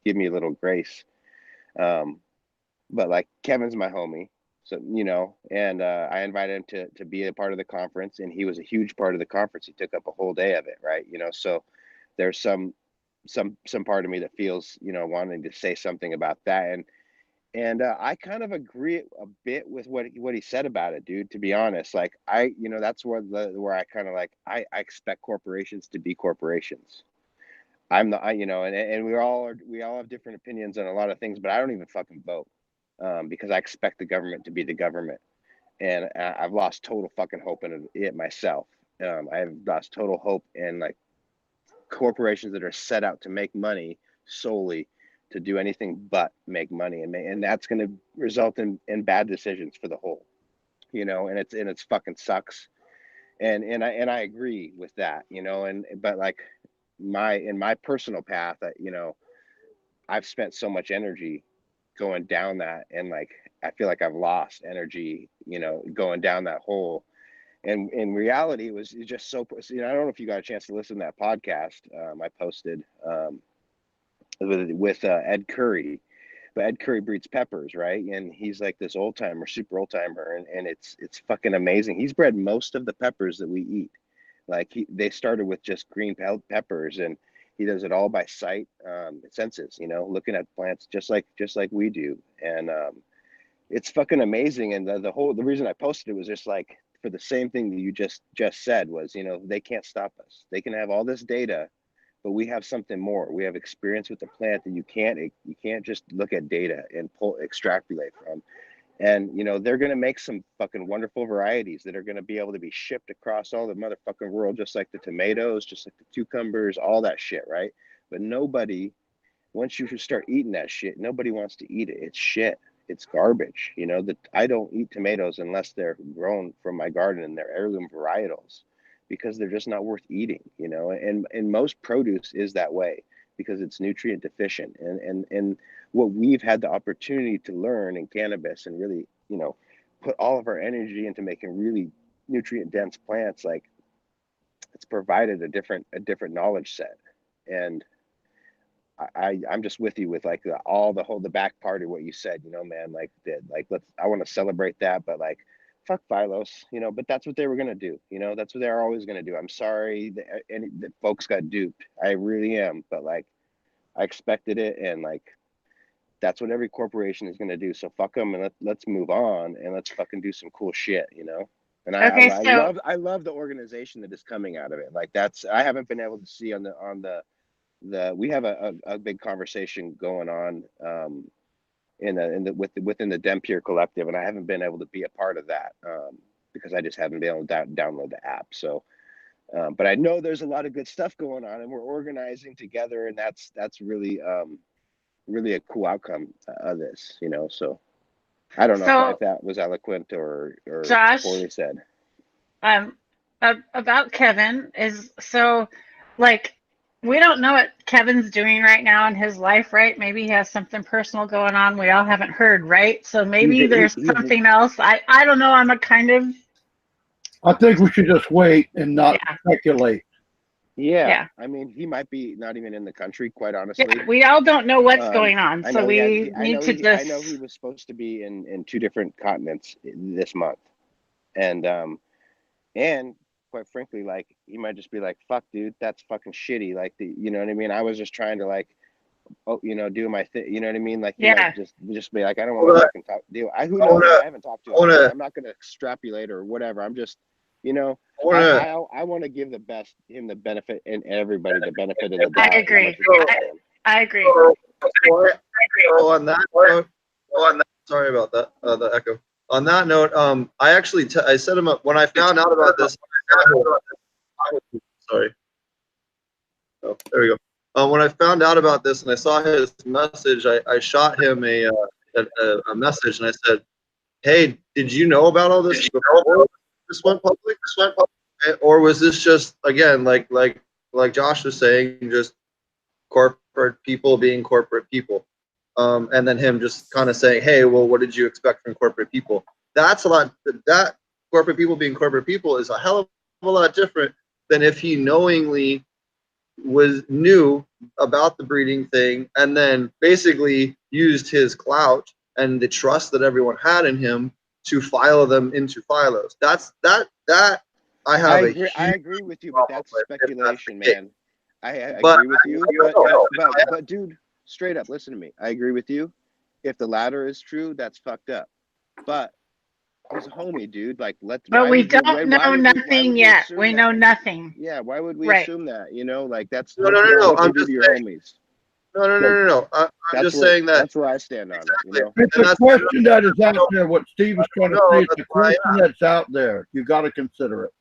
give me a little grace. But like, Kevin's my homie, so and I invited him to be a part of the conference, and he was a huge part of the conference. He took up a whole day of it, right? So there's some part of me that feels, wanting to say something about that, and I kind of agree a bit with what he said about it, dude. To be honest, like that's where I kind of like I expect corporations to be corporations. I'm the and we all have different opinions on a lot of things, but I don't even fucking vote because I expect the government to be the government, and I've lost total fucking hope in it myself. I've lost total hope in like corporations that are set out to make money solely, to do anything but make money, and that's going to result in bad decisions for the whole, and it's fucking sucks. And I agree with that, but like in my personal path, I've spent so much energy going down that, and like I feel like I've lost energy, going down that hole. And in reality, it was just so, I don't know if you got a chance to listen to that podcast I posted with Ed Curry, but Ed Curry breeds peppers, right? And he's like this super old timer, and it's fucking amazing. He's bred most of the peppers that we eat. Like they started with just green peppers, and he does it all by sight, senses, looking at plants just like we do. And it's fucking amazing. And the reason I posted it was just like for the same thing that you just said was, they can't stop us. They can have all this data, but we have something more. We have experience with the plant that you can't just look at data and extrapolate from. And, you know, they're going to make some fucking wonderful varieties that are going to be able to be shipped across all the motherfucking world, just like the tomatoes, just like the cucumbers, all that shit, right? But nobody, once you start eating that shit, nobody wants to eat it. It's shit. It's garbage. You know, that I don't eat tomatoes unless they're grown from my garden and they're heirloom varietals, because they're just not worth eating, you know, and most produce is that way because it's nutrient deficient. And what we've had the opportunity to learn in cannabis and really, you know, put all of our energy into making really nutrient dense plants, like it's provided a different knowledge set. And I'm just with you with like the back part of what you said, you know, man, like I want to celebrate that, but like, fuck Phylos, you know, but that's what they were going to do. You know, that's what they're always going to do. I'm sorry that folks got duped. I really am. But like, I expected it. And like, that's what every corporation is going to do. So fuck them, and let's move on and let's fucking do some cool shit, you know? And I love the organization that is coming out of it. Like I haven't been able to see on the we have a big conversation going on, within the Dempure collective, and I haven't been able to be a part of that because I just haven't been able to download the app. So, but I know there's a lot of good stuff going on, and we're organizing together, and that's really really a cool outcome of this, you know. So I don't know if that was eloquent or Josh, poorly said. About Kevin is like, we don't know what Kevin's doing right now in his life, right? Maybe he has something personal going on we all haven't heard, right? So maybe there's something else. I don't know. I think we should just wait and not speculate. Yeah. I mean, he might be not even in the country, quite honestly. Yeah, we all don't know what's going on, so we need to just. I know he was supposed to be in 2 different continents this month, and quite frankly, like, he might just be like, fuck, dude, that's fucking shitty. Like, you know what I mean? I was just trying to, like, you know, do my thing. You know what I mean? Like, just be like, I don't want to fucking talk. Who knows? I haven't talked to him. I'm not going to extrapolate or whatever. I'm just, you know, I want to give him the benefit, and everybody the benefit of the doubt. I agree. I agree. On that note, sorry about that, the echo. On that note, I actually I set him up when I found out about this. Sorry. Oh, there we go. When I found out about this and I saw his message, I shot him a message and I said, "Hey, did you know about all this before this went public? Or was this just, again, like Josh was saying, just corporate people being corporate people?" And then him just kind of saying, "Hey, well, what did you expect from corporate people?" That's a lot. That corporate people being corporate people is a hell of a lot different than if he knowingly knew about the breeding thing and then basically used his clout and the trust that everyone had in him to file them into Phylos. That I agree with you, but that's speculation, man. I agree with you, but dude, straight up, listen to me. I agree with you. If the latter is true, that's fucked up. But he's a homie, dude. Like, But we don't know nothing yet. We know nothing. Yeah, why would we assume that? You know, like, that's no. I'm just saying. Homies. No. I'm just saying that. That's where I stand on it. You know? It's a question that is out there. What Steve is trying to say, it's a question that's out there. You got to consider it.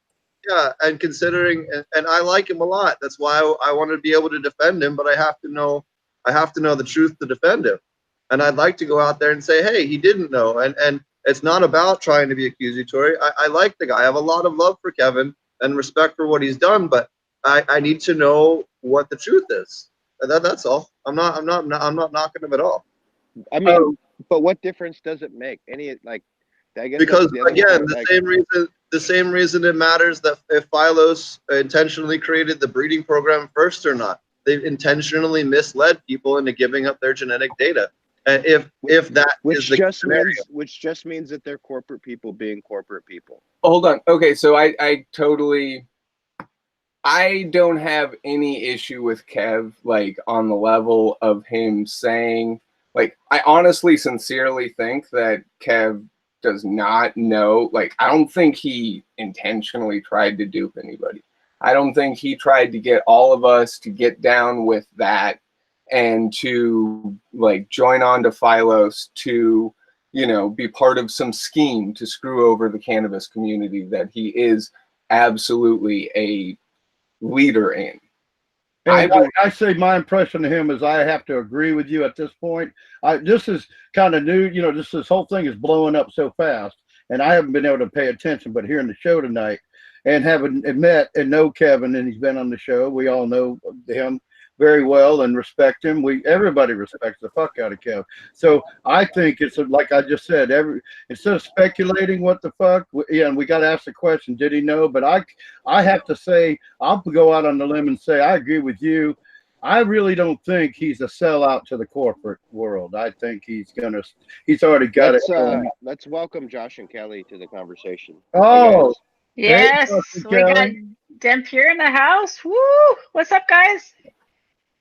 Yeah, and considering, and I like him a lot. That's why I want to be able to defend him, but I have to know the truth to defend him. And I'd like to go out there and say, hey, he didn't know. And it's not about trying to be accusatory. I like the guy. I have a lot of love for Kevin and respect for what he's done, but I need to know what the truth is. That's all. I'm not knocking him at all. I mean, but what difference does it make? Because again, the same reason it matters that if Phylos intentionally created the breeding program first or not. They've intentionally misled people into giving up their genetic data. And if that which just means that they're corporate people being corporate people. Hold on. Okay, so I don't have any issue with Kev, like, on the level of him saying, like, I honestly, sincerely think that Kev does not know. Like, I don't think he intentionally tried to dupe anybody. I don't think he tried to get all of us to get down with that and to like join on to Phylos to, you know, be part of some scheme to screw over the cannabis community that he is absolutely a leader in. And I say my impression of him is I have to agree with you at this point. This is kind of new, you know, this whole thing is blowing up so fast, and I haven't been able to pay attention, but hearing the show tonight and having met and know Kevin, and he's been on the show, we all know him very well and respect him. Everybody respects the fuck out of Kev. So I think it's like I just said, instead of speculating what the fuck, and we got to ask the question, did he know? But I have to say, I'll go out on the limb and say I agree with you. I really don't think he's a sellout to the corporate world. I think he's already got it. Let's welcome Josh and Kelly to the conversation. Oh, yes, hey, we got Dempure in the house. Woo! What's up, guys?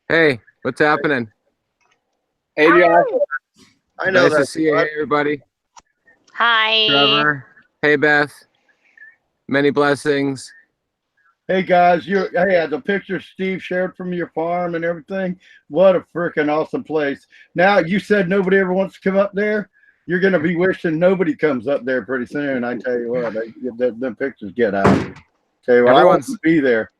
Hey, what's happening? Hey, Josh. I know nice to see you. Hey, everybody. Hi. Trevor. Hey, Beth. Many blessings. Hey guys, hey, the picture Steve shared from your farm and everything. What a freaking awesome place. Now you said nobody ever wants to come up there. You're gonna be wishing nobody comes up there pretty soon. I tell you what, them pictures get out. Tell you what, I want to be there.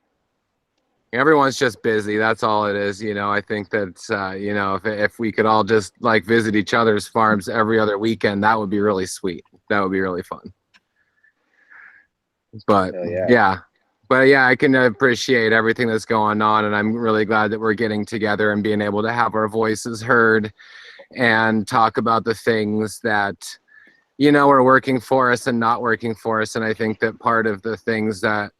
Everyone's just busy. That's all it is. You know, I think that's, you know, if we could all just like visit each other's farms every other weekend, that would be really sweet. That would be really fun. But yeah. But yeah, I can appreciate everything that's going on. And I'm really glad that we're getting together and being able to have our voices heard and talk about the things that, you know, are working for us and not working for us. And I think that part of the things that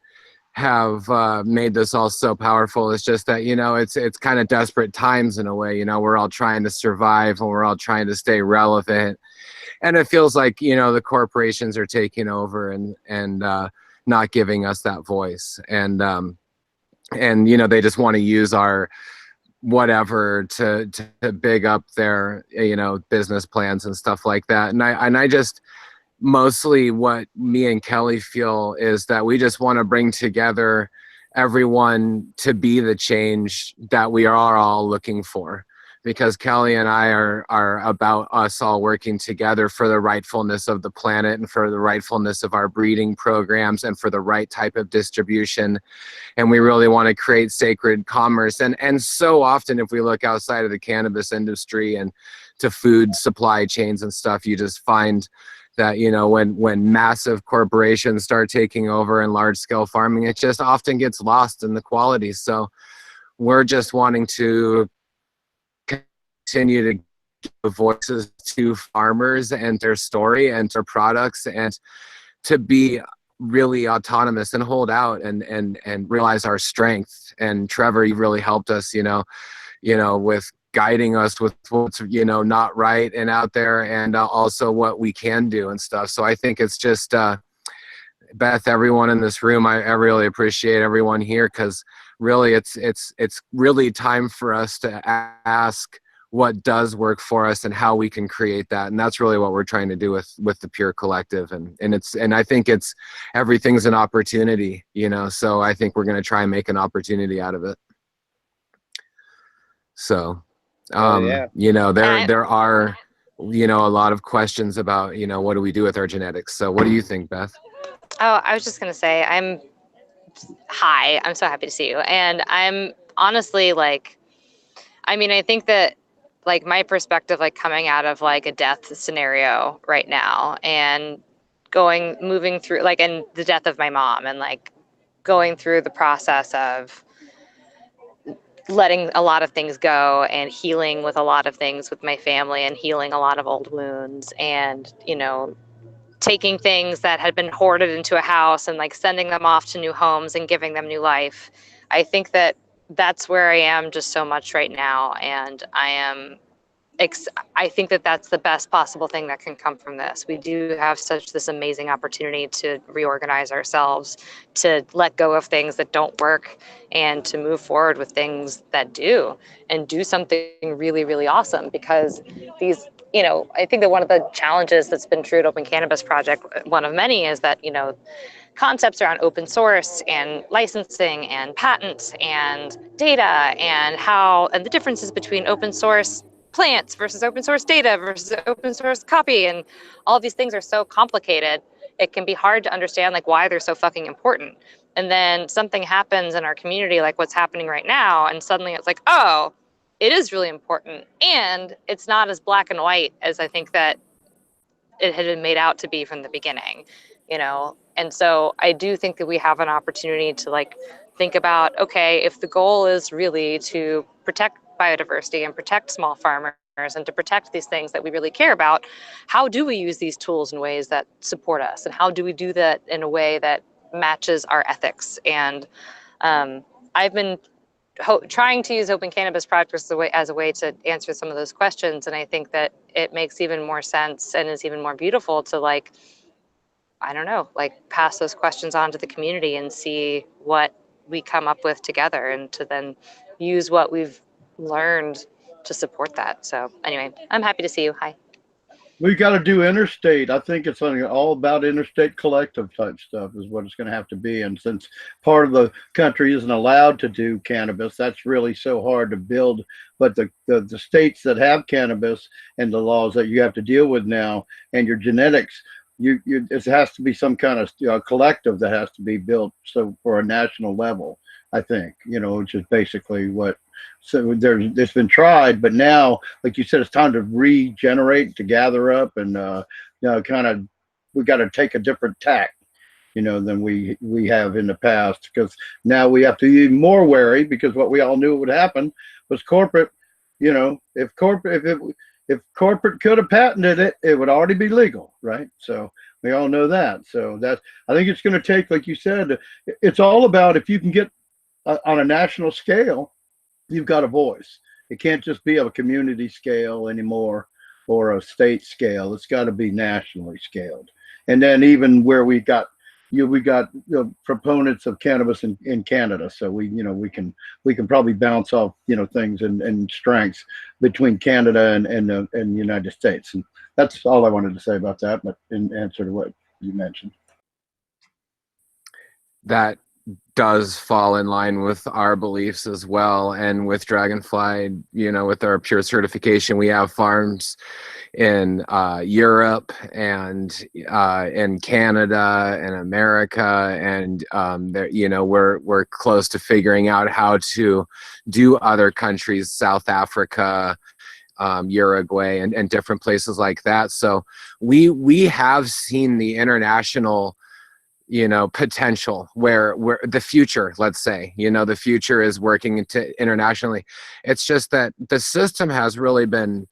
have made this all so powerful is just that, you know, it's kind of desperate times in a way. You know, we're all trying to survive and we're all trying to stay relevant, and it feels like, you know, the corporations are taking over and not giving us that voice, and you know, they just want to use our whatever to big up their, you know, business plans and stuff like that. And I just mostly what me and Kelly feel is that we just want to bring together everyone to be the change that we are all looking for, because Kelly and I are about us all working together for the rightfulness of the planet and for the rightfulness of our breeding programs and for the right type of distribution. And we really want to create sacred commerce. And so often, if we look outside of the cannabis industry and to food supply chains and stuff, you just find that, you know, when massive corporations start taking over in large scale farming, it just often gets lost in the quality. So we're just wanting to continue to give voices to farmers and their story and their products, and to be really autonomous and hold out and realize our strength. And Trevor, you really helped us, you know, with guiding us with what's, you know, not right and out there, and also what we can do and stuff. So I think it's just Beth, everyone in this room, I really appreciate everyone here, because really it's really time for us to ask what does work for us and how we can create that. And that's really what we're trying to do with the Pure Collective. And I think everything's an opportunity, you know, so I think we're going to try and make an opportunity out of it. So, you know, there are, you know, a lot of questions about, you know, what do we do with our genetics? So what do you think, Beth? Oh, I was just going to say, I'm so happy to see you. And I'm honestly like, I mean, I think that like my perspective, like coming out of like a death scenario right now and moving through like, and the death of my mom, and like going through the process of letting a lot of things go and healing with a lot of things with my family and healing a lot of old wounds, and, you know, taking things that had been hoarded into a house and like sending them off to new homes and giving them new life. I think that that's where I am just so much right now. And I think that that's the best possible thing that can come from this. We do have this amazing opportunity to reorganize ourselves, to let go of things that don't work, and to move forward with things that do, and do something really, really awesome. Because these, you know, I think that one of the challenges that's been true at Open Cannabis Project, one of many, is that, you know, concepts around open source and licensing and patents and data and the differences between open source plants versus open source data versus open source copy, and all these things are so complicated. It can be hard to understand like why they're so fucking important. And then something happens in our community, like what's happening right now, and suddenly it's like, oh, it is really important. And it's not as black and white as I think that it had been made out to be from the beginning, you know? And so I do think that we have an opportunity to like think about, okay, if the goal is really to protect biodiversity and protect small farmers and to protect these things that we really care about, how do we use these tools in ways that support us? And how do we do that in a way that matches our ethics? And I've been trying to use open cannabis practice as a way to answer some of those questions. And I think that it makes even more sense and is even more beautiful to like, I don't know, like pass those questions on to the community and see what we come up with together, and to then use what we've learned to support that. So anyway, I'm happy to see you. Hi. We got to do interstate. I think it's all about interstate collective type stuff is what it's going to have to be. And since part of the country isn't allowed to do cannabis, that's really so hard to build. But the states that have cannabis and the laws that you have to deal with now and your genetics, it has to be some kind of collective that has to be built. So for a national level, I think, which is basically what. So it's been tried, but now, like you said, it's time to regenerate, to gather up, and kind of we got to take a different tack, than we have in the past, because now we have to be even more wary, because what we all knew would happen was corporate. If corporate could have patented it, it would already be legal, right? So we all know that. So I think it's going to take, like you said, it's all about if you can get on a national scale. You've got a voice. It can't just be of a community scale anymore or a state scale. It's got to be nationally scaled. And then even where we got proponents of cannabis in Canada, so we can probably bounce off things and strengths between Canada and the United States. And that's all I wanted to say about that. But in answer to what you mentioned, that does fall in line with our beliefs as well. And with Dragonfly, with our pure certification, we have farms in Europe and in Canada and America, and we're close to figuring out how to do other countries, South Africa, Uruguay, and different places like that. So we have seen the international potential where the future, let's say, the future is working internationally. It's just that the system has really been,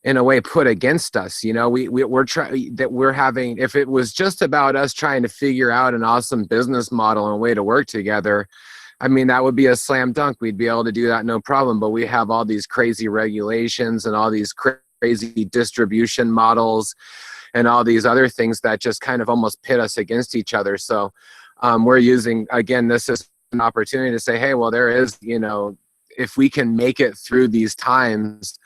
in a way, put against us. We're having, if it was just about us trying to figure out an awesome business model and a way to work together, I mean, that would be a slam dunk. We'd be able to do that, no problem. But we have all these crazy regulations and all these crazy distribution models and all these other things that just kind of almost pit us against each other. So we're using, again, this is an opportunity to say, hey, well, there is, if we can make it through these times,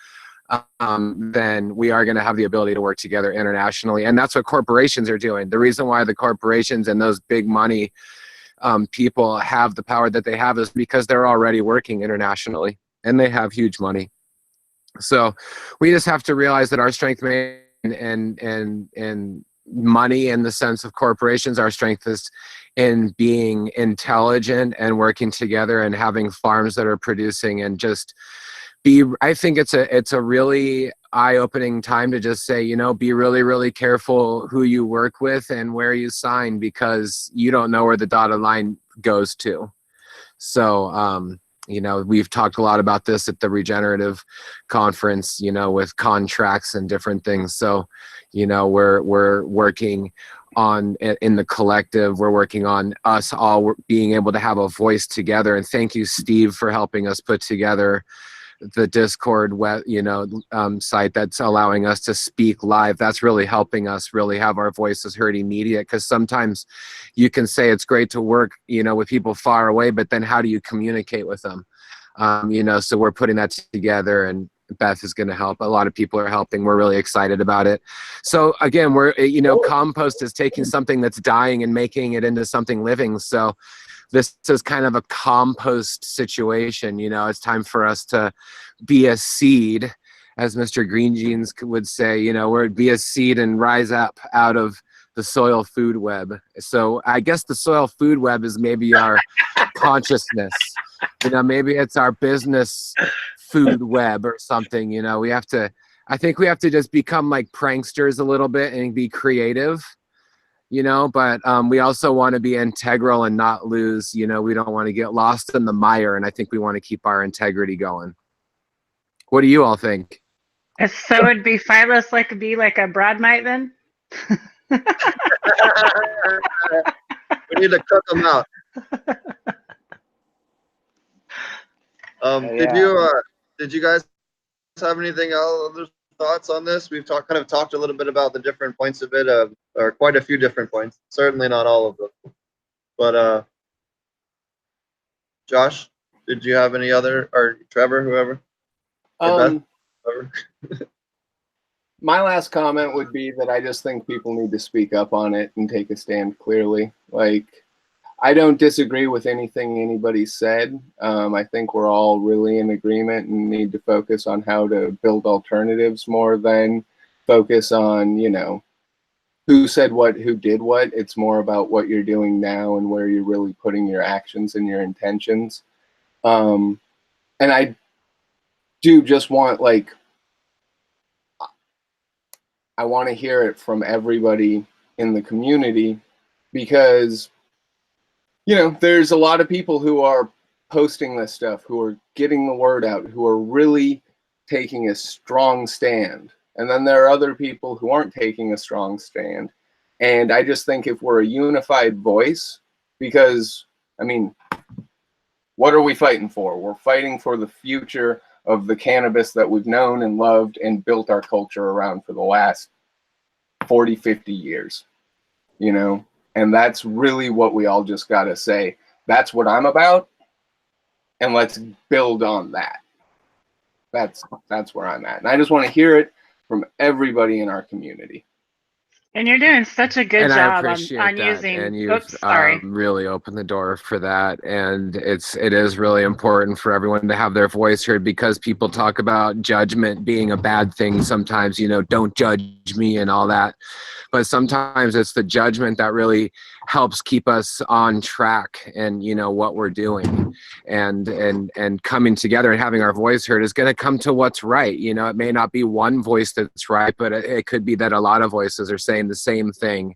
then we are going to have the ability to work together internationally. And that's what corporations are doing. The reason why the corporations and those big money people have the power that they have is because they're already working internationally and they have huge money. So we just have to realize that our strength may and money, in the sense of corporations, our strength is in being intelligent and working together and having farms that are producing, and just I think it's a really eye-opening time to just say, be really, really careful who you work with and where you sign, because you don't know where the dotted line goes to. So we've talked a lot about this at the regenerative conference, with contracts and different things. So, we're working on, in the collective, we're working on us all being able to have a voice together. And thank you, Steve, for helping us put together the Discord site that's allowing us to speak live. That's really helping us really have our voices heard immediate, because sometimes you can say it's great to work with people far away, but then how do you communicate with them? So we're putting that together, and Beth is going to help. A lot of people are helping. We're really excited about it. So again, compost is taking something that's dying and making it into something living. So this is kind of a compost situation. It's time for us to be a seed, as Mr. Green Jeans would say, we're be a seed and rise up out of the soil food web. So I guess the soil food web is maybe our consciousness. Maybe it's our business food web or something. I think we have to just become like pranksters a little bit and be creative, but we also want to be integral and not lose. We don't want to get lost in the mire, and I think we want to keep our integrity going. What do you all think? So it'd be Phylos be like a broadmite then? We need to cook them out. Did you guys have anything else, other thoughts on this? We've kind of talked a little bit about the different points of it, or quite a few different points. Certainly not all of them. But Josh, did you have any other, or Trevor, whoever? Beth, whoever? My last comment would be that I just think people need to speak up on it and take a stand clearly. I don't disagree with anything anybody said. I think we're all really in agreement and need to focus on how to build alternatives more than focus on, who said what, who did what. It's more about what you're doing now and where you're really putting your actions and your intentions. And I do just want, I want to hear it from everybody in the community, because there's a lot of people who are posting this stuff, who are getting the word out, who are really taking a strong stand. And then there are other people who aren't taking a strong stand. And I just think if we're a unified voice, because, what are we fighting for? We're fighting for the future of the cannabis that we've known and loved and built our culture around for the last 40, 50 years, And that's really what we all just got to say. That's what I'm about, and let's build on that. That's where I'm at. And I just want to hear it from everybody in our community. And you're doing such a good job on using. And you've really opened the door for that. And it is really important for everyone to have their voice heard, because people talk about judgment being a bad thing sometimes, don't judge me and all that. But sometimes it's the judgment that really helps keep us on track and what we're doing, and coming together and having our voice heard is going to come to what's right. It may not be one voice that's right, but it could be that a lot of voices are saying the same thing,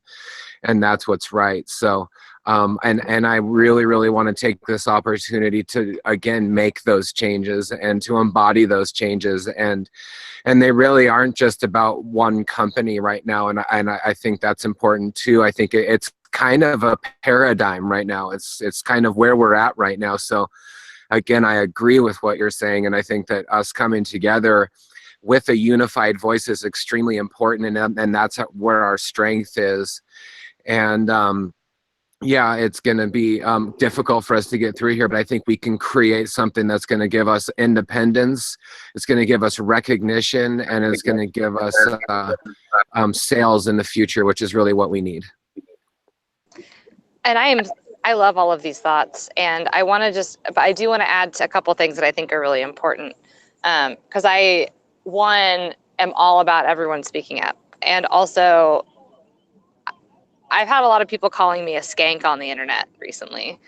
and that's what's right. So and I really, really want to take this opportunity to, again, make those changes and to embody those changes. And they really aren't just about one company right now. And I think that's important too. I think it's kind of a paradigm right now. It's kind of where we're at right now. So again, I agree with what you're saying. And I think that us coming together with a unified voice is extremely important. And that's where our strength is. And, yeah, it's going to be difficult for us to get through here, but I think we can create something that's going to give us independence. It's going to give us recognition, and it's going to give us sales in the future, which is really what we need. And I love all of these thoughts, and I do want to add to a couple things that I think are really important, because I am all about everyone speaking up, and also I've had a lot of people calling me a skank on the internet recently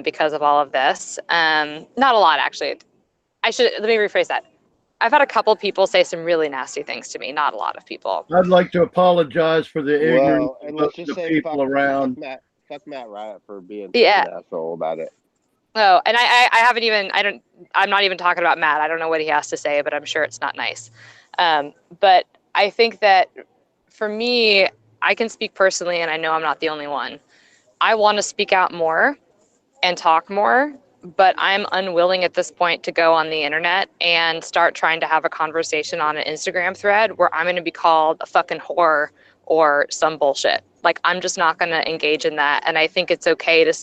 because of all of this. Not a lot, actually. Let me rephrase that. I've had a couple people say some really nasty things to me. Not a lot of people. I'd like to apologize for the ignorance and of let's just the say people around. Fuck Matt Riot for being such an asshole about it. Oh, and I'm not even talking about Matt. I don't know what he has to say, but I'm sure it's not nice. But I think that for me, I can speak personally, and I know I'm not the only one. I want to speak out more and talk more, but I'm unwilling at this point to go on the internet and start trying to have a conversation on an Instagram thread where I'm going to be called a fucking whore or some bullshit. I'm just not going to engage in that. And I think it's okay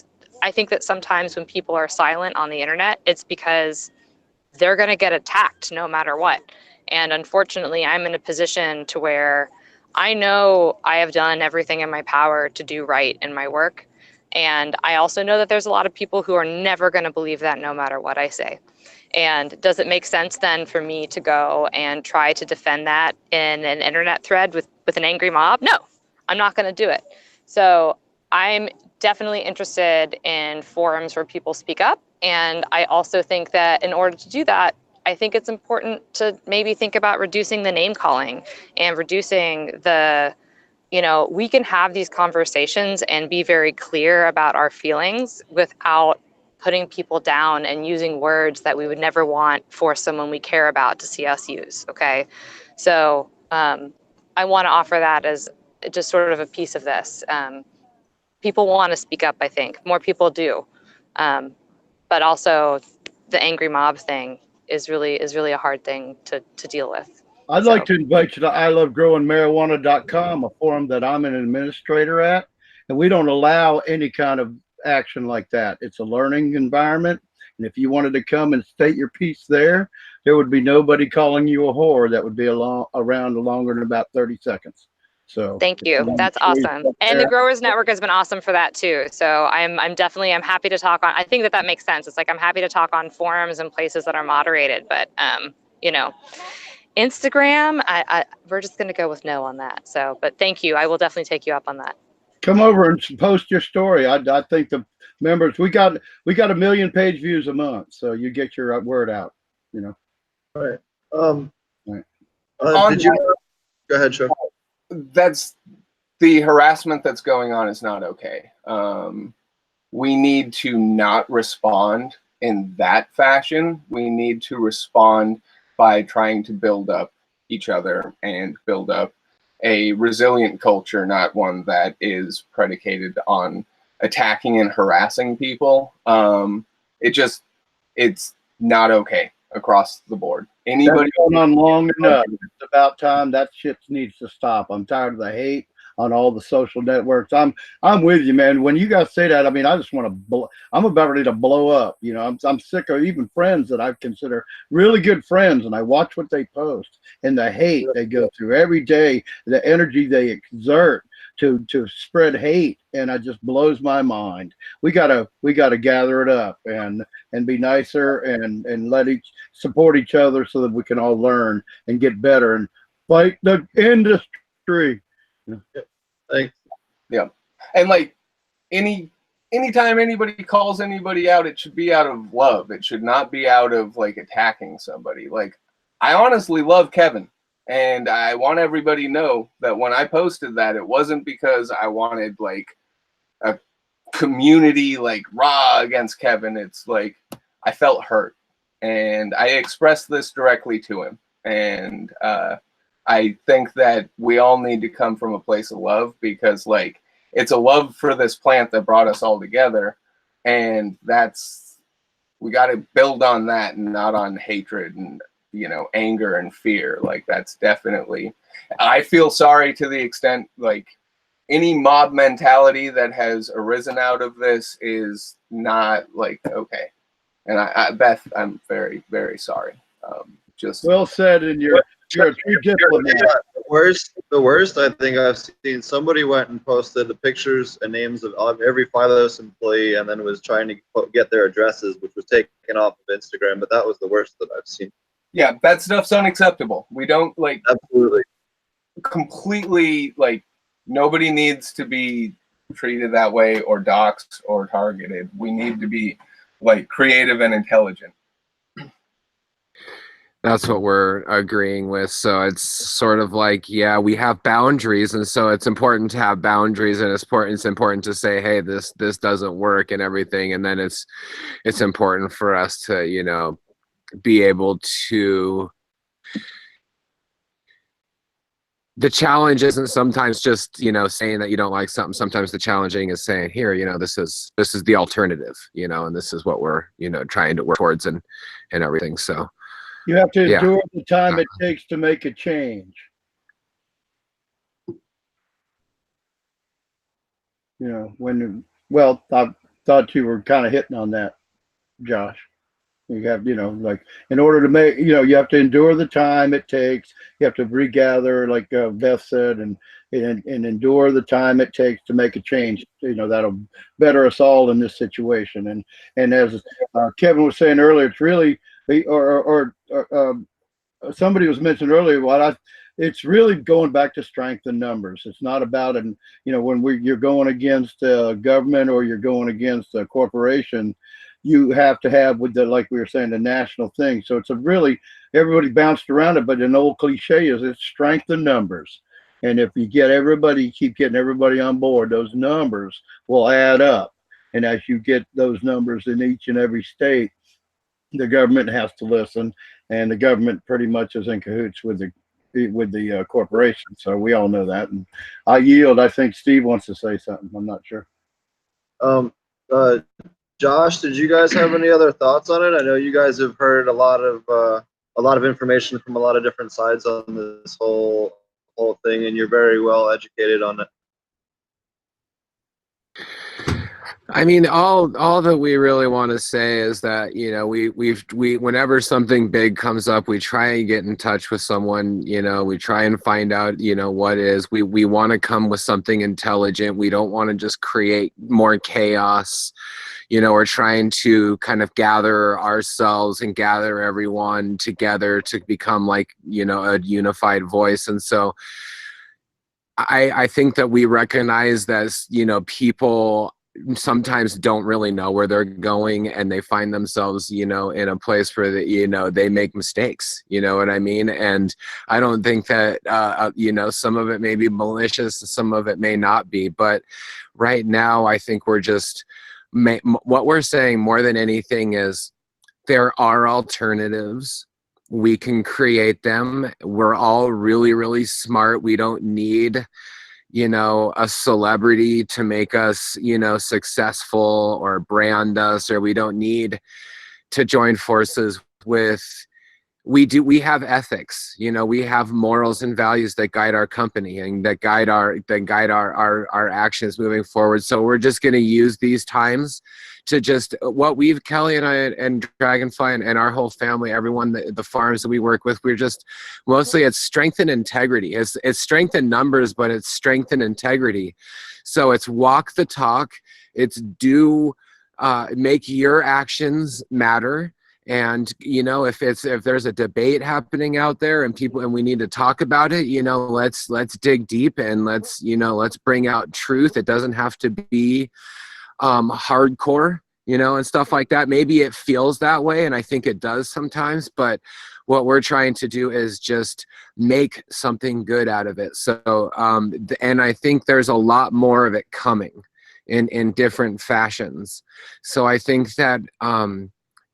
I think that sometimes when people are silent on the internet, it's because they're going to get attacked no matter what. And unfortunately, I'm in a position to where I know I have done everything in my power to do right in my work. And I also know that there's a lot of people who are never going to believe that no matter what I say. And does it make sense then for me to go and try to defend that in an internet thread with an angry mob? No, I'm not going to do it. So I'm definitely interested in forums where people speak up. And I also think that in order to do that, I think it's important to maybe think about reducing the name calling and reducing the, we can have these conversations and be very clear about our feelings without putting people down and using words that we would never want for someone we care about to see us use. Okay. So I want to offer that as just sort of a piece of this. People want to speak up, I think. More people do. But also the angry mob thing is really a hard thing to deal with. I'd like to invite you to ilovegrowingmarijuana.com, a forum that I'm an administrator at, and we don't allow any kind of action like that. It's a learning environment, and if you wanted to come and state your piece there, there would be nobody calling you a whore that would be around longer than about 30 seconds. So thank you. That's awesome. And the Growers Network has been awesome for that too. So I'm happy to talk on. I think that makes sense. It's like I'm happy to talk on forums and places that are moderated, but Instagram, we're just going to go with no on that. So, but thank you. I will definitely take you up on that. Come over and post your story. I think the members, we got 1 million page views a month, so you get your word out. All right. Right. Did you go ahead, Chuck? That's the harassment that's going on is not okay. We need to not respond in that fashion. We need to respond by trying to build up each other and build up a resilient culture, not one that is predicated on attacking and harassing people. It's not okay across the board. Anybody that's going on long enough. It's about time that shit needs to stop. I'm tired of the hate on all the social networks. I'm with you, man. When you guys say that, I mean, I just want to I'm about ready to blow up. I'm sick of even friends that I consider really good friends, and I watch what they post and the hate they go through every day, the energy they exert to spread hate, and it just blows my mind. We gotta gather it up and be nicer and let support each other so that we can all learn and get better and fight the industry. Thanks. Yeah. And like anytime anybody calls anybody out, it should be out of love. It should not be out of like attacking somebody. Like, I honestly love Kevin, and I want everybody to know that when I posted that, it wasn't because I wanted like a community like raw against Kevin. It's like I felt hurt, and I expressed this directly to him. And I think that we all need to come from a place of love, because like it's a love for this plant that brought us all together, and we got to build on that and not on hatred and anger and fear. Like, that's definitely, I feel sorry to the extent like any mob mentality that has arisen out of this is not like okay. And I Beth, I'm very, very sorry. Just well said, and you're a true diplomat. The worst I think I've seen, somebody went and posted the pictures and names of every Phylos employee and then was trying to get their addresses, which was taken off of Instagram, but that was the worst that I've seen. Yeah, that stuff's unacceptable. We don't like absolutely completely like nobody needs to be treated that way or doxxed or targeted. We need to be like creative and intelligent. That's what we're agreeing with. So it's sort of like, yeah, we have boundaries, and so it's important to have boundaries, and it's important to say, hey, this doesn't work and everything. And then it's important for us to, be able to. The challenge isn't sometimes just, saying that you don't like something. Sometimes the challenging is saying, here, this is the alternative, and this is what we're, trying to work towards and everything. So you have to endure the time it takes to make a change. I thought you were kind of hitting on that, Josh. You have, like in order to make, you have to endure the time it takes. You have to regather, like Beth said, and endure the time it takes to make a change. That'll better us all in this situation. And as Kevin was saying earlier, it's really, or somebody was mentioned earlier, it's really going back to strength in numbers. It's not about, when you're going against government or you're going against a corporation, you have to have, with the, like we were saying, the national thing. So it's everybody bounced around it, but an old cliche is it's strength in numbers. And if you keep getting everybody on board, those numbers will add up. And as you get those numbers in each and every state, the government has to listen, and the government pretty much is in cahoots with the corporation. So we all know that. And I yield. I think Steve wants to say something. I'm not sure. Josh, did you guys have any other thoughts on it? I know you guys have heard a lot of information from a lot of different sides on this whole thing, and you're very well educated on it. I mean, all that we really want to say is that, we whenever something big comes up, we try and get in touch with someone, we try and find out, what is, we want to come with something intelligent. We don't want to just create more chaos. We're trying to kind of gather ourselves and gather everyone together to become like, a unified voice. And so I think that we recognize that, people sometimes don't really know where they're going, and they find themselves, in a place where they make mistakes, you know what I mean? And I don't think that, some of it may be malicious, some of it may not be, but right now I think we're just, what we're saying more than anything is there are alternatives. We can create them. We're all really, really smart. We don't need, a celebrity to make us, successful or brand us, or we don't need to join forces with, we have ethics, we have morals and values that guide our company and that guide our actions moving forward. So we're just going to use these times to just Kelly and I and Dragonfly and our whole family, everyone, the farms that we work with, we're just mostly, it's strength and integrity. It's strength in numbers, but it's strength and integrity. So it's walk the talk. It's make your actions matter. And, if there's a debate happening out there and we need to talk about it, let's dig deep and let's bring out truth. It doesn't have to be hardcore, and stuff like that. Maybe it feels that way, and I think it does sometimes, but what we're trying to do is just make something good out of it. So, and I think there's a lot more of it coming in different fashions. So I think that,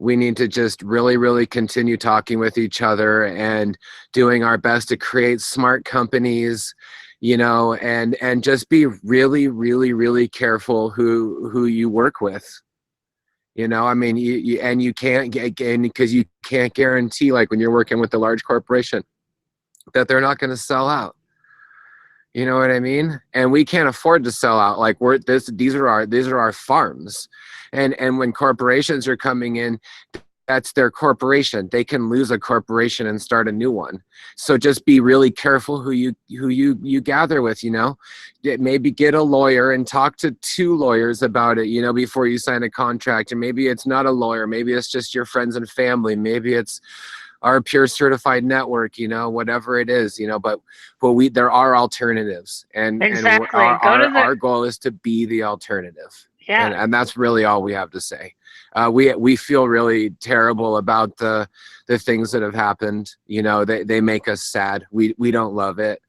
we need to just really, really continue talking with each other and doing our best to create smart companies, and just be really, really, really careful who you work with. I mean, you can't because you can't guarantee, like when you're working with a large corporation, that they're not going to sell out. You know what I mean? And we can't afford to sell out. Like these are our farms. And when corporations are coming in, that's their corporation. They can lose a corporation and start a new one. So just be really careful who you gather with, maybe get a lawyer and talk to 2 lawyers about it, before you sign a contract. And maybe it's not a lawyer. Maybe it's just your friends and family. Maybe it's our peer certified network, whatever it is, but there are alternatives, and Exactly. And our goal is to be the alternative. Yeah. And that's really all we have to say. We feel really terrible about the things that have happened. They make us sad. We don't love it.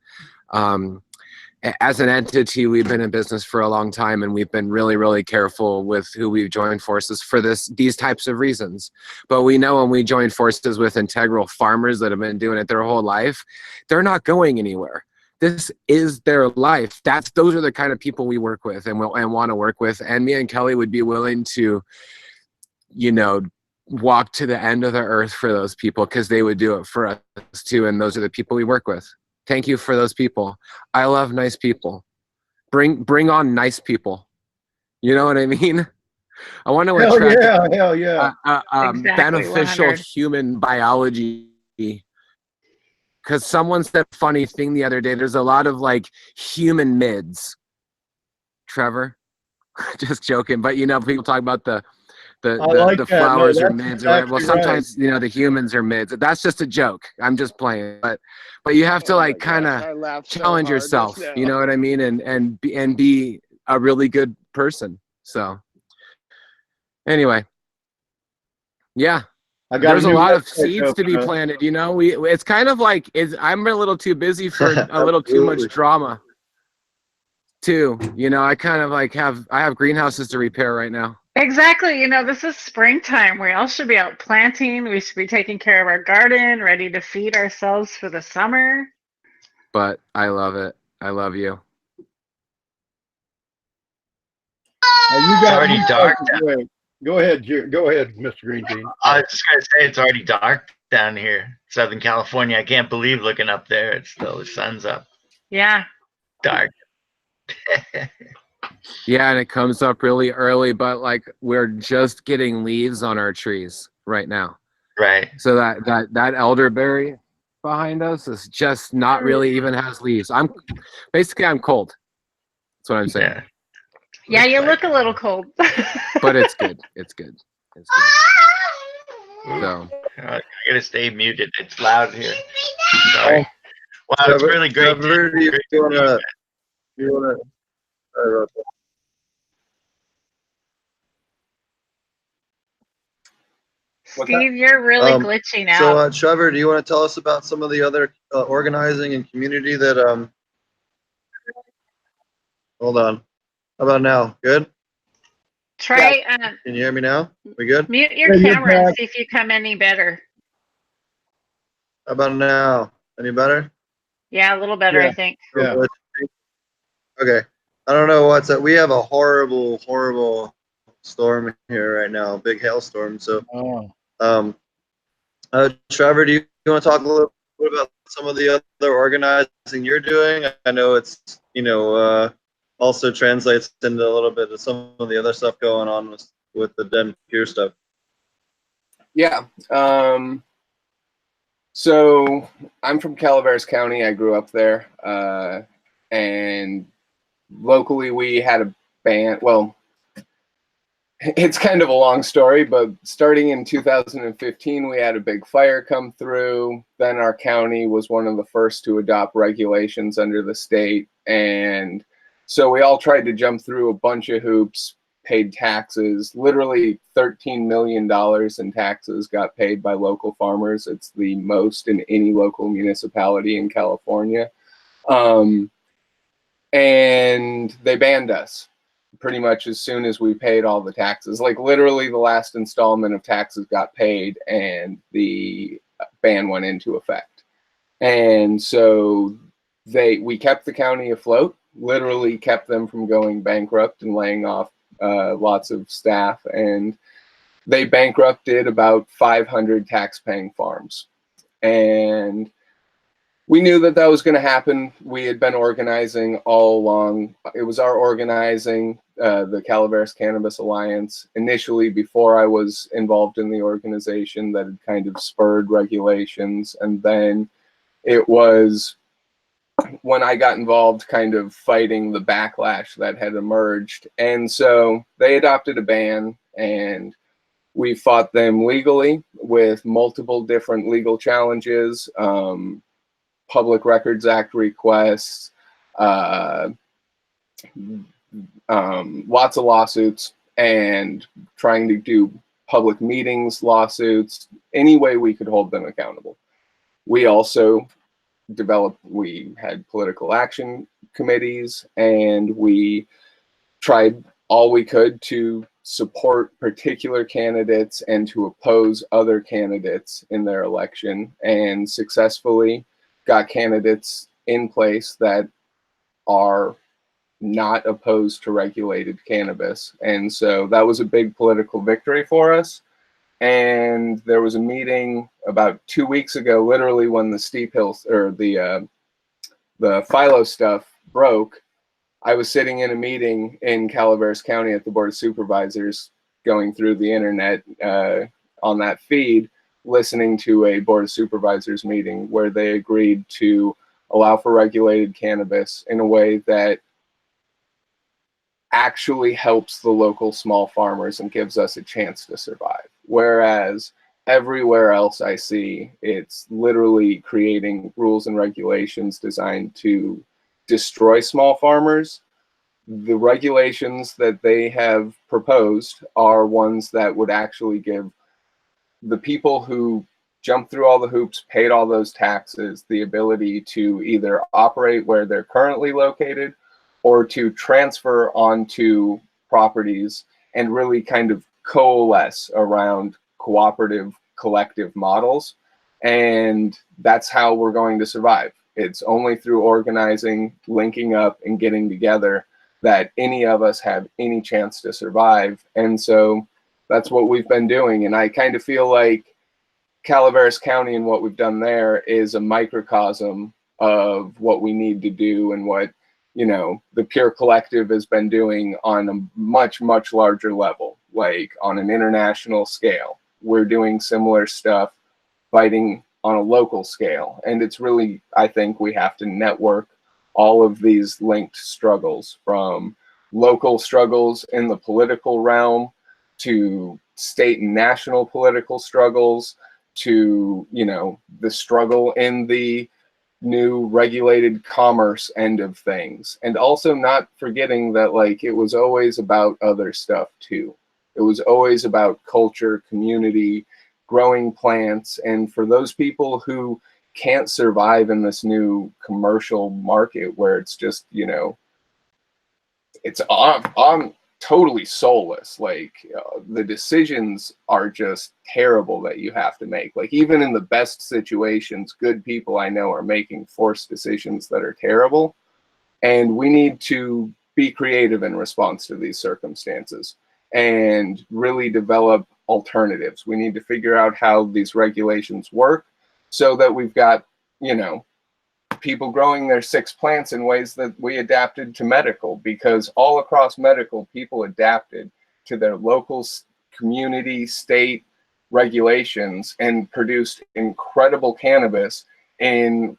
As an entity, we've been in business for a long time, and we've been really, really careful with who we've joined forces for these types of reasons. But we know when we join forces with integral farmers that have been doing it their whole life, they're not going anywhere. This is their life. Those are the kind of people we work with and want to work with. And me and Kelly would be willing to, walk to the end of the earth for those people, because they would do it for us too. And those are the people we work with. Thank you for those people. I love nice people. Bring on nice people. You know what I mean? I want to Hell attract yeah, hell yeah. Exactly, beneficial 100. human biology. Because someone said a funny thing the other day. There's a lot of like human mids. Trevor, just joking. But you know, people talk about the I like that. No, flowers are that's mids or whatever. Well, exactly right. sometimes you know the humans are mids. That's just a joke. I'm just playing. But you have to Oh my like kind gosh, of I laughed so challenge hard just yourself. now. You know what I mean? And be a really good person. So anyway, yeah. I got There's a new lot of website seeds to be open up. planted, you know. It's kind of like I'm a little too busy for a little too much Absolutely. drama too. You know, I kind of like I have greenhouses to repair right now. Exactly. You know, this is springtime. We all should be out planting. We should be taking care of our garden, ready to feed ourselves for the summer. But I love it. I love you. You It's got already me dark. fucking great. Go ahead, go ahead, Mr. Green Tea. I was just gonna say it's already dark down here, Southern California. I can't believe looking up there. It's still the sun's up. Yeah. Dark. Yeah, and it comes up really early, but like we're just getting leaves on our trees right now. Right. So that elderberry behind us is just not really even has leaves. I'm cold. That's what I'm saying. Yeah. Yeah, Looks you like look a little cold. But it's good. It's good. It's good. So I gotta stay muted. It's loud here. Sorry. Wow, it's really great. Trevor, do you wanna? Sorry about that. What's that? Steve, you're really Um, glitching So, out. Trevor, do you want to tell us about some of the other organizing and community that Hold on. How about now? Good. Try Can you hear me now? We good? mute your Yeah, you're camera and back. see if you come any better. How about now? Any better? Yeah, a little better, Yeah. I think. Yeah. Okay. I don't know what's up. We have a horrible, horrible storm here right now. Big hailstorm. So, Oh. Trevor, do you want to talk a little bit about some of the other organizing you're doing? I know it's, also translates into a little bit of some of the other stuff going on with the Den Pure stuff. Yeah. So I'm from Calaveras County. I grew up there. And locally we had a band. Well, it's kind of a long story, but starting in 2015, we had a big fire come through. Then our county was one of the first to adopt regulations under the state. And so we all tried to jump through a bunch of hoops, paid taxes. Literally $13 million in taxes got paid by local farmers. It's the most in any local municipality in California. And they banned us pretty much as soon as we paid all the taxes. Like literally the last installment of taxes got paid and the ban went into effect. And so we kept the county afloat, literally kept them from going bankrupt and laying off lots of staff. And they bankrupted about 500 tax-paying farms. And we knew that that was going to happen. We had been organizing all along. It was our organizing, the Calaveras Cannabis Alliance, initially before I was involved in the organization, that had kind of spurred regulations. And then it was when I got involved kind of fighting the backlash that had emerged. And so they adopted a ban, and we fought them legally with multiple different legal challenges. Public Records Act requests, lots of lawsuits, and trying to do public meetings, lawsuits, any way we could hold them accountable. We also we had political action committees, and we tried all we could to support particular candidates and to oppose other candidates in their election, and successfully got candidates in place that are not opposed to regulated cannabis. And so that was a big political victory for us. And there was a meeting about 2 weeks ago, literally when the steep hills or the Phylos stuff broke. I was sitting in a meeting in Calaveras County at the Board of Supervisors going through the internet on that feed, listening to a board of supervisors meeting where they agreed to allow for regulated cannabis in a way that actually helps the local small farmers and gives us a chance to survive. Whereas everywhere else I see, it's literally creating rules and regulations designed to destroy small farmers. The regulations that they have proposed are ones that would actually give the people who jumped through all the hoops, paid all those taxes, the ability to either operate where they're currently located or to transfer onto properties and really kind of coalesce around cooperative, collective models. And that's how we're going to survive. It's only through organizing, linking up, and getting together that any of us have any chance to survive. And so that's what we've been doing. And I kind of feel like Calaveras County and what we've done there is a microcosm of what we need to do and what, you know, the Pure Collective has been doing on a much, much larger level, like on an international scale. We're doing similar stuff, fighting on a local scale. And it's really, I think we have to network all of these linked struggles, from local struggles in the political realm to state and national political struggles to, you know, the struggle in the new regulated commerce end of things. And also not forgetting that, like, it was always about other stuff too. It was always about culture, community, growing plants. And for those people who can't survive in this new commercial market where it's just, you know, it's on totally soulless. Like, the decisions are just terrible that you have to make. Like, even in the best situations, good people I know are making forced decisions that are terrible. And we need to be creative in response to these circumstances and really develop alternatives. We need to figure out how these regulations work so that we've got, you know, people growing their 6 plants in ways that we adapted to medical, because all across medical, people adapted to their local community, state regulations and produced incredible cannabis in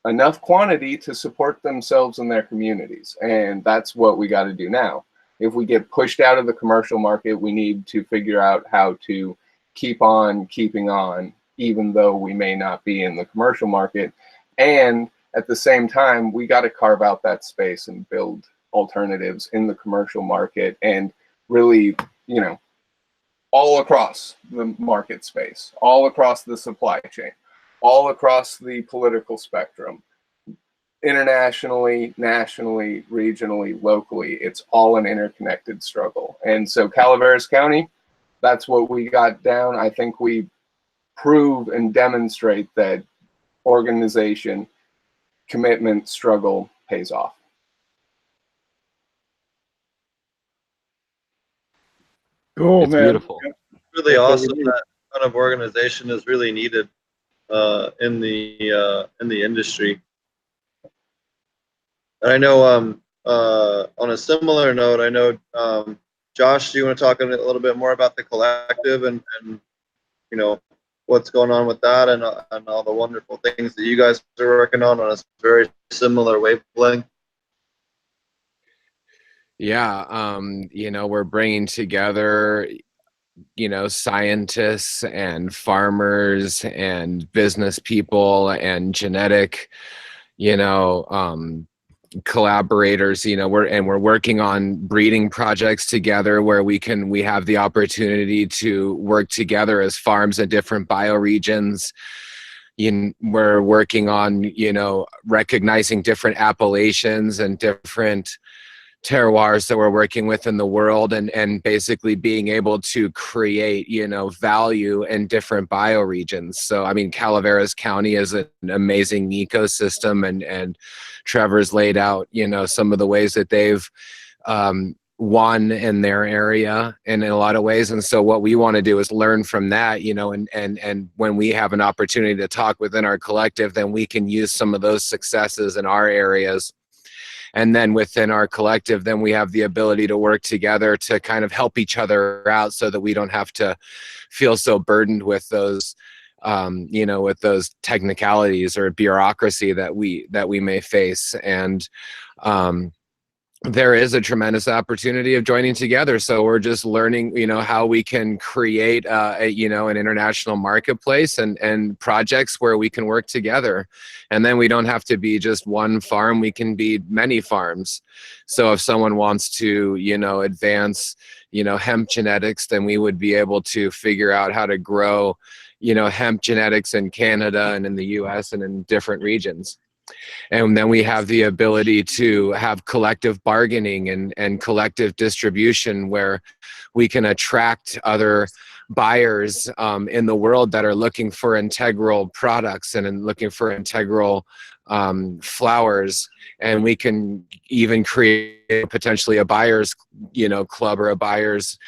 enough quantity to support themselves and their communities. And that's what we got to do now. If we get pushed out of the commercial market, we need to figure out how to keep on keeping on, even though we may not be in the commercial market. And at the same time, we got to carve out that space and build alternatives in the commercial market and really, you know, all across the market space, all across the supply chain, all across the political spectrum, internationally, nationally, regionally, locally. It's all an interconnected struggle. And so Calaveras County, that's what we got down. I think we prove and demonstrate that organization, commitment, struggle pays off. Cool, It's man. beautiful. Really That's what we awesome. need. That kind of organization is really needed in the industry. And I know on a similar note, I know Josh, do you want to talk a little bit more about the collective and you know what's going on with that and all the wonderful things that you guys are working on a very similar wavelength? Yeah, you know, we're bringing together, you know, scientists and farmers and business people and genetic, you know, collaborators. You know, we're working on breeding projects together where we have the opportunity to work together as farms in different bioregions. We're working on, you know, recognizing different appellations and different terroirs that we're working with in the world, and basically being able to create, you know, value in different bioregions. So, I mean, Calaveras County is an amazing ecosystem, and Trevor's laid out, you know, some of the ways that they've won in their area and in a lot of ways. And so what we want to do is learn from that, you know, and when we have an opportunity to talk within our collective, then we can use some of those successes in our areas And then within our collective, then we have the ability to work together to kind of help each other out so that we don't have to feel so burdened with those with those technicalities or bureaucracy that we may face. And there is a tremendous opportunity of joining together. So we're just learning, how we can create, an international marketplace and projects where we can work together. And then we don't have to be just one farm. We can be many farms. So if someone wants to, advance, hemp genetics, then we would be able to figure out how to grow, hemp genetics in Canada and in the US and in different regions. And then we have the ability to have collective bargaining and collective distribution where we can attract other buyers in the world that are looking for integral products and looking for integral flowers. And we can even create potentially a buyer's, club or a buyer's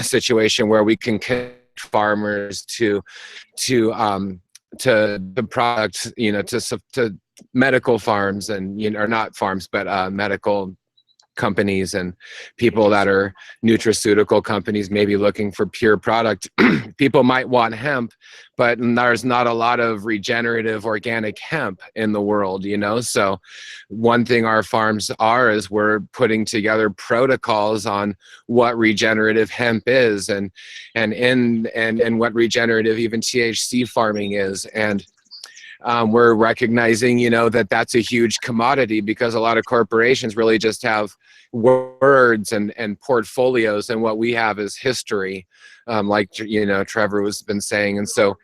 situation where we can connect farmers to the products, to medical farms and or not farms but medical companies and people that are nutraceutical companies maybe looking for pure product. People might want hemp, but there's not a lot of regenerative organic hemp in the world, so one thing our farms is we're putting together protocols on what regenerative hemp is and what regenerative even THC farming is. And we're recognizing, that that's a huge commodity because a lot of corporations really just have words and portfolios, and what we have is history, like Trevor has been saying. And so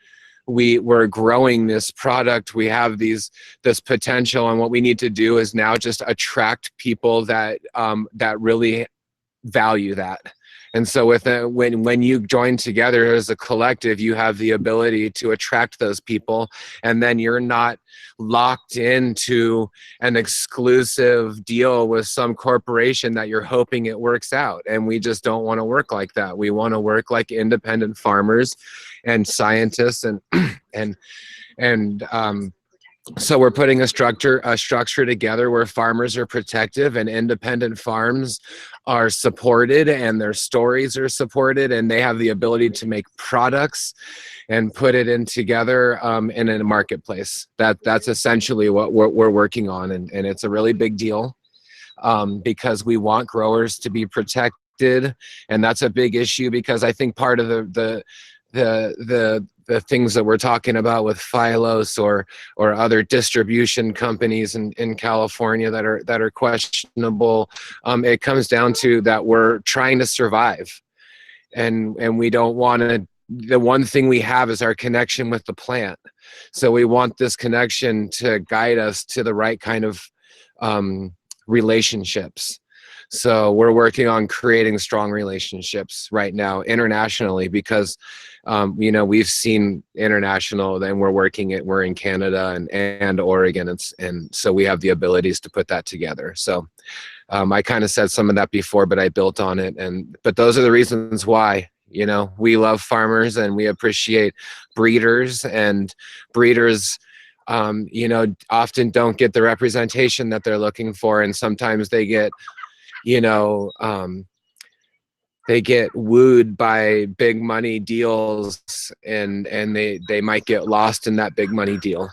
we're growing this product. We have this potential, and what we need to do is now just attract people that really value that. And so when you join together as a collective, you have the ability to attract those people, and then you're not locked into an exclusive deal with some corporation that you're hoping it works out. And we just don't want to work like that. We want to work like independent farmers and scientists so we're putting a structure together where farmers are protective and independent farms are supported and their stories are supported, and they have the ability to make products and put it in together in a marketplace. That's essentially what we're working on, and it's a really big deal because we want growers to be protected, and that's a big issue because I think part of the things that we're talking about with Phylos or other distribution companies in California that are questionable, it comes down to that we're trying to survive, and we don't want to. The one thing we have is our connection with the plant, so we want this connection to guide us to the right kind of relationships. So we're working on creating strong relationships right now internationally because, we've seen international, then we're in Canada and Oregon. And so we have the abilities to put that together. So I kind of said some of that before, but I built on it. But those are the reasons why, we love farmers and we appreciate breeders, and breeders often don't get the representation that they're looking for. And sometimes they get wooed by big money deals, and they might get lost in that big money deal,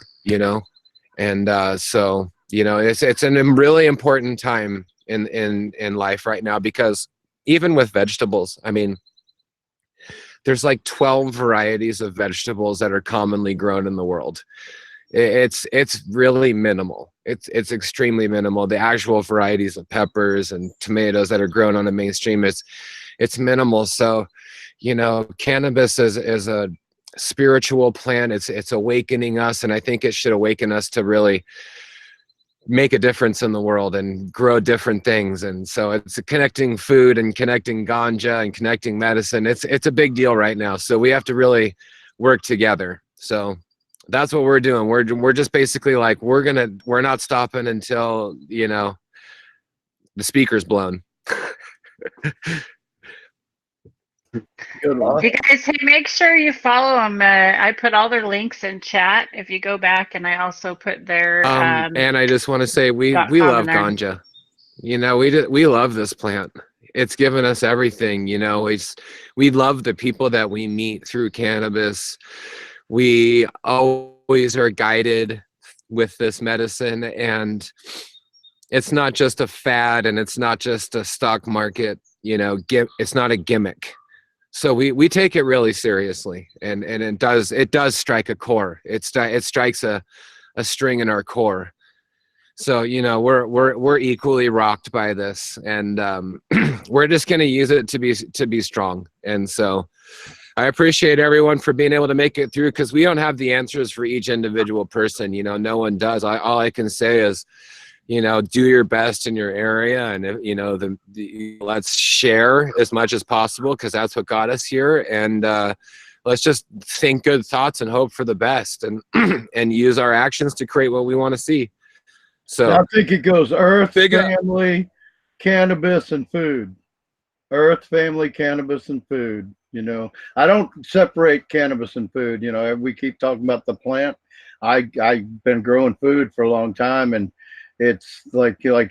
and so it's a really important time in life right now, because even with vegetables, I mean, there's like 12 varieties of vegetables that are commonly grown in the world. It's really minimal. It's extremely minimal. The actual varieties of peppers and tomatoes that are grown on the mainstream, it's minimal. So, cannabis is a spiritual plant. It's awakening us, and I think it should awaken us to really make a difference in the world and grow different things. And so it's connecting food and connecting ganja and connecting medicine. It's a big deal right now. So we have to really work together. So that's what we're doing. We're just basically like, we're not stopping until, the speaker's blown. Good one. You guys, hey, make sure you follow them. I put all their links in chat if you go back, and I also put their and I just want to say we love ganja. You know, we love this plant. It's given us everything. You know, we love the people that we meet through cannabis. We always are guided with this medicine, and it's not just a fad, and it's not just a stock market. You know, it's not a gimmick. So we take it really seriously, and it does strike a core. It strikes a string in our core. So, you know, we're equally rocked by this, and we're just going to use it to be strong. And so I appreciate everyone for being able to make it through, because we don't have the answers for each individual person. You know, no one does. All I can say is, you know, do your best in your area, and you know, let's share as much as possible, because that's what got us here. And let's just think good thoughts and hope for the best, and and use our actions to create what we want to see. So I think it goes earth, family, cannabis, and food. Earth, family, cannabis, and food. You know, I don't separate cannabis and food. You know, we keep talking about the plant. I've been growing food for a long time, and it's like I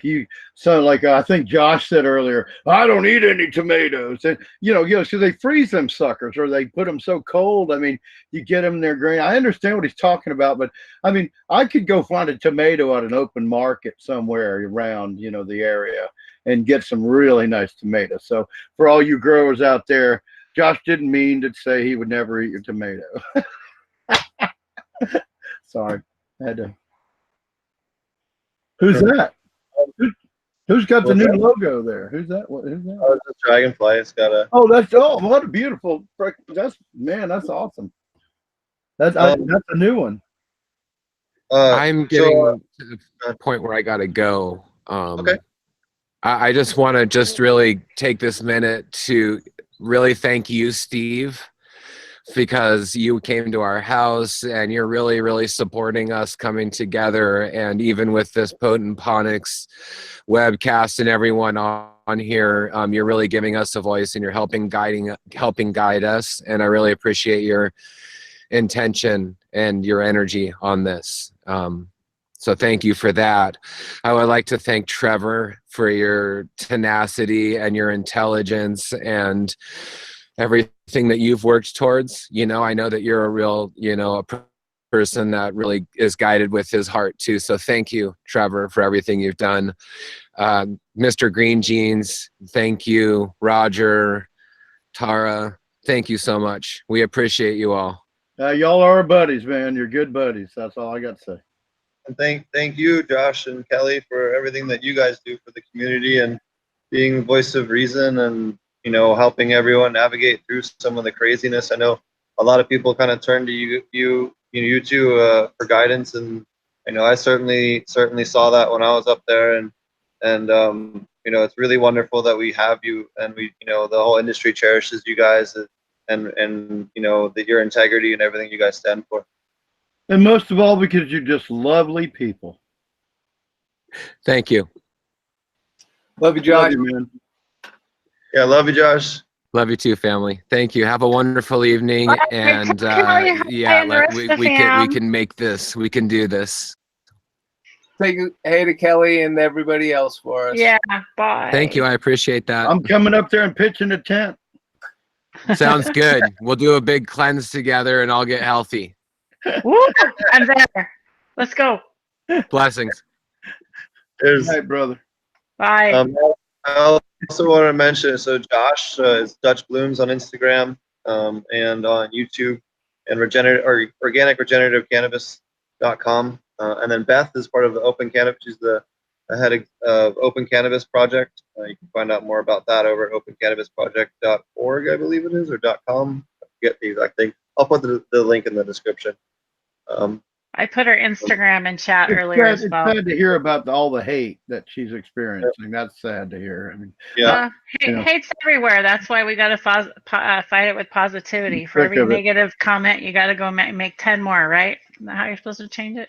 think Josh said earlier, I don't eat any tomatoes, and so they freeze them suckers, or they put them so cold. I mean, you get them in their grain. I understand what he's talking about, but I mean, I could go find a tomato at an open market somewhere around, the area, and get some really nice tomatoes. So for all you growers out there, Josh didn't mean to say he would never eat your tomato. Sorry, I had to. Who's that? Who's got the new logo there? Who's that? Who's that? Oh, it's a dragonfly. It's got a. Oh, what a beautiful. That's awesome. That's a new one. I'm getting to the point where I gotta go. Okay. I just want to really take this minute to really thank you, Steve, because you came to our house and you're really, really supporting us coming together. And even with this potent Ponics webcast and everyone on here, you're really giving us a voice, and you're helping guide us. And I really appreciate your intention and your energy on this. So thank you for that. I would like to thank Trevor for your tenacity and your intelligence and everything that you've worked towards. I know that you're a real, a person that really is guided with his heart too. So thank you, Trevor, for everything you've done. Mr. Green Jeans, thank you. Roger, Tara, thank you so much. We appreciate you all. Y'all are our buddies, man. You're good buddies. That's all I got to say. And thank you, Josh and Kelly, for everything that you guys do for the community and being the voice of reason and, helping everyone navigate through some of the craziness. I know a lot of people kind of turn to you two for guidance, and I certainly saw that when I was up there, and it's really wonderful that we have you, and we the whole industry cherishes you guys, and that your integrity and everything you guys stand for. And most of all, because you're just lovely people. Thank you. Love you, Josh. Love you, man. Yeah, love you, Josh. Love you too, family. Thank you. Have a wonderful evening. Bye. And we can make this. We can do this. Say hey to Kelly and everybody else for us. Yeah, bye. Thank you. I appreciate that. I'm coming up there and pitching a tent. Sounds good. We'll do a big cleanse together and I'll get healthy. Woo, I'm there. Let's go. Blessings. Good night, brother. Bye. I also want to mention, so Josh is Dutch Blooms on Instagram and on YouTube, and organicregenerativeCannabis.com. And then Beth is part of the Open Cannabis. She's the head of Open Cannabis Project. You can find out more about that over at opencannabisproject.org, I believe it is, or .com. I forget the exact thing. I'll put the link in the description. I put her Instagram in chat earlier as well. It's sad to hear about all the hate that she's experiencing. That's sad to hear. I mean, yeah, hate's everywhere. That's why we got to fight it with positivity. For every negative comment, you got to go make 10 more, right? Isn't that how you're supposed to change it?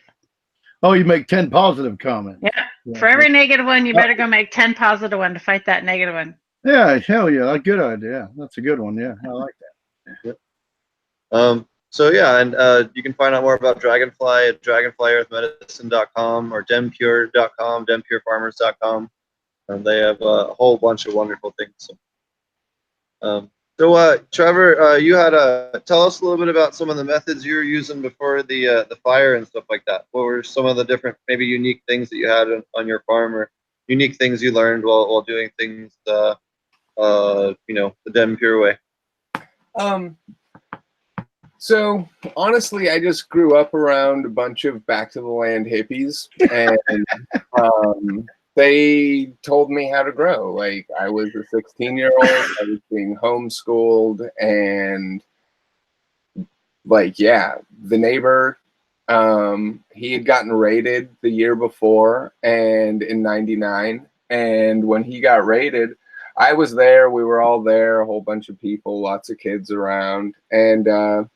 Oh, you make 10 positive comments. Yeah. For every negative one, you better go make 10 positive one to fight that negative one. Yeah, hell yeah. A good idea. That's a good one. Yeah, I like that. Yep. So yeah, and you can find out more about Dragonfly at dragonflyearthmedicine.com or denpure.com, denpurefarmers.com. and they have a whole bunch of wonderful things. Trevor, you had tell us a little bit about some of the methods you were using before the fire and stuff like that. What were some of the different, maybe unique things that you had on your farm, or unique things you learned while doing things, the Den Pure way? So honestly, I just grew up around a bunch of back to the land hippies, and they told me how to grow. Like, I was a 16-year-old, I was being homeschooled, and like, yeah, the neighbor, he had gotten raided the year before, and in '99, and when he got raided, I was there. We were all there, a whole bunch of people, lots of kids around, and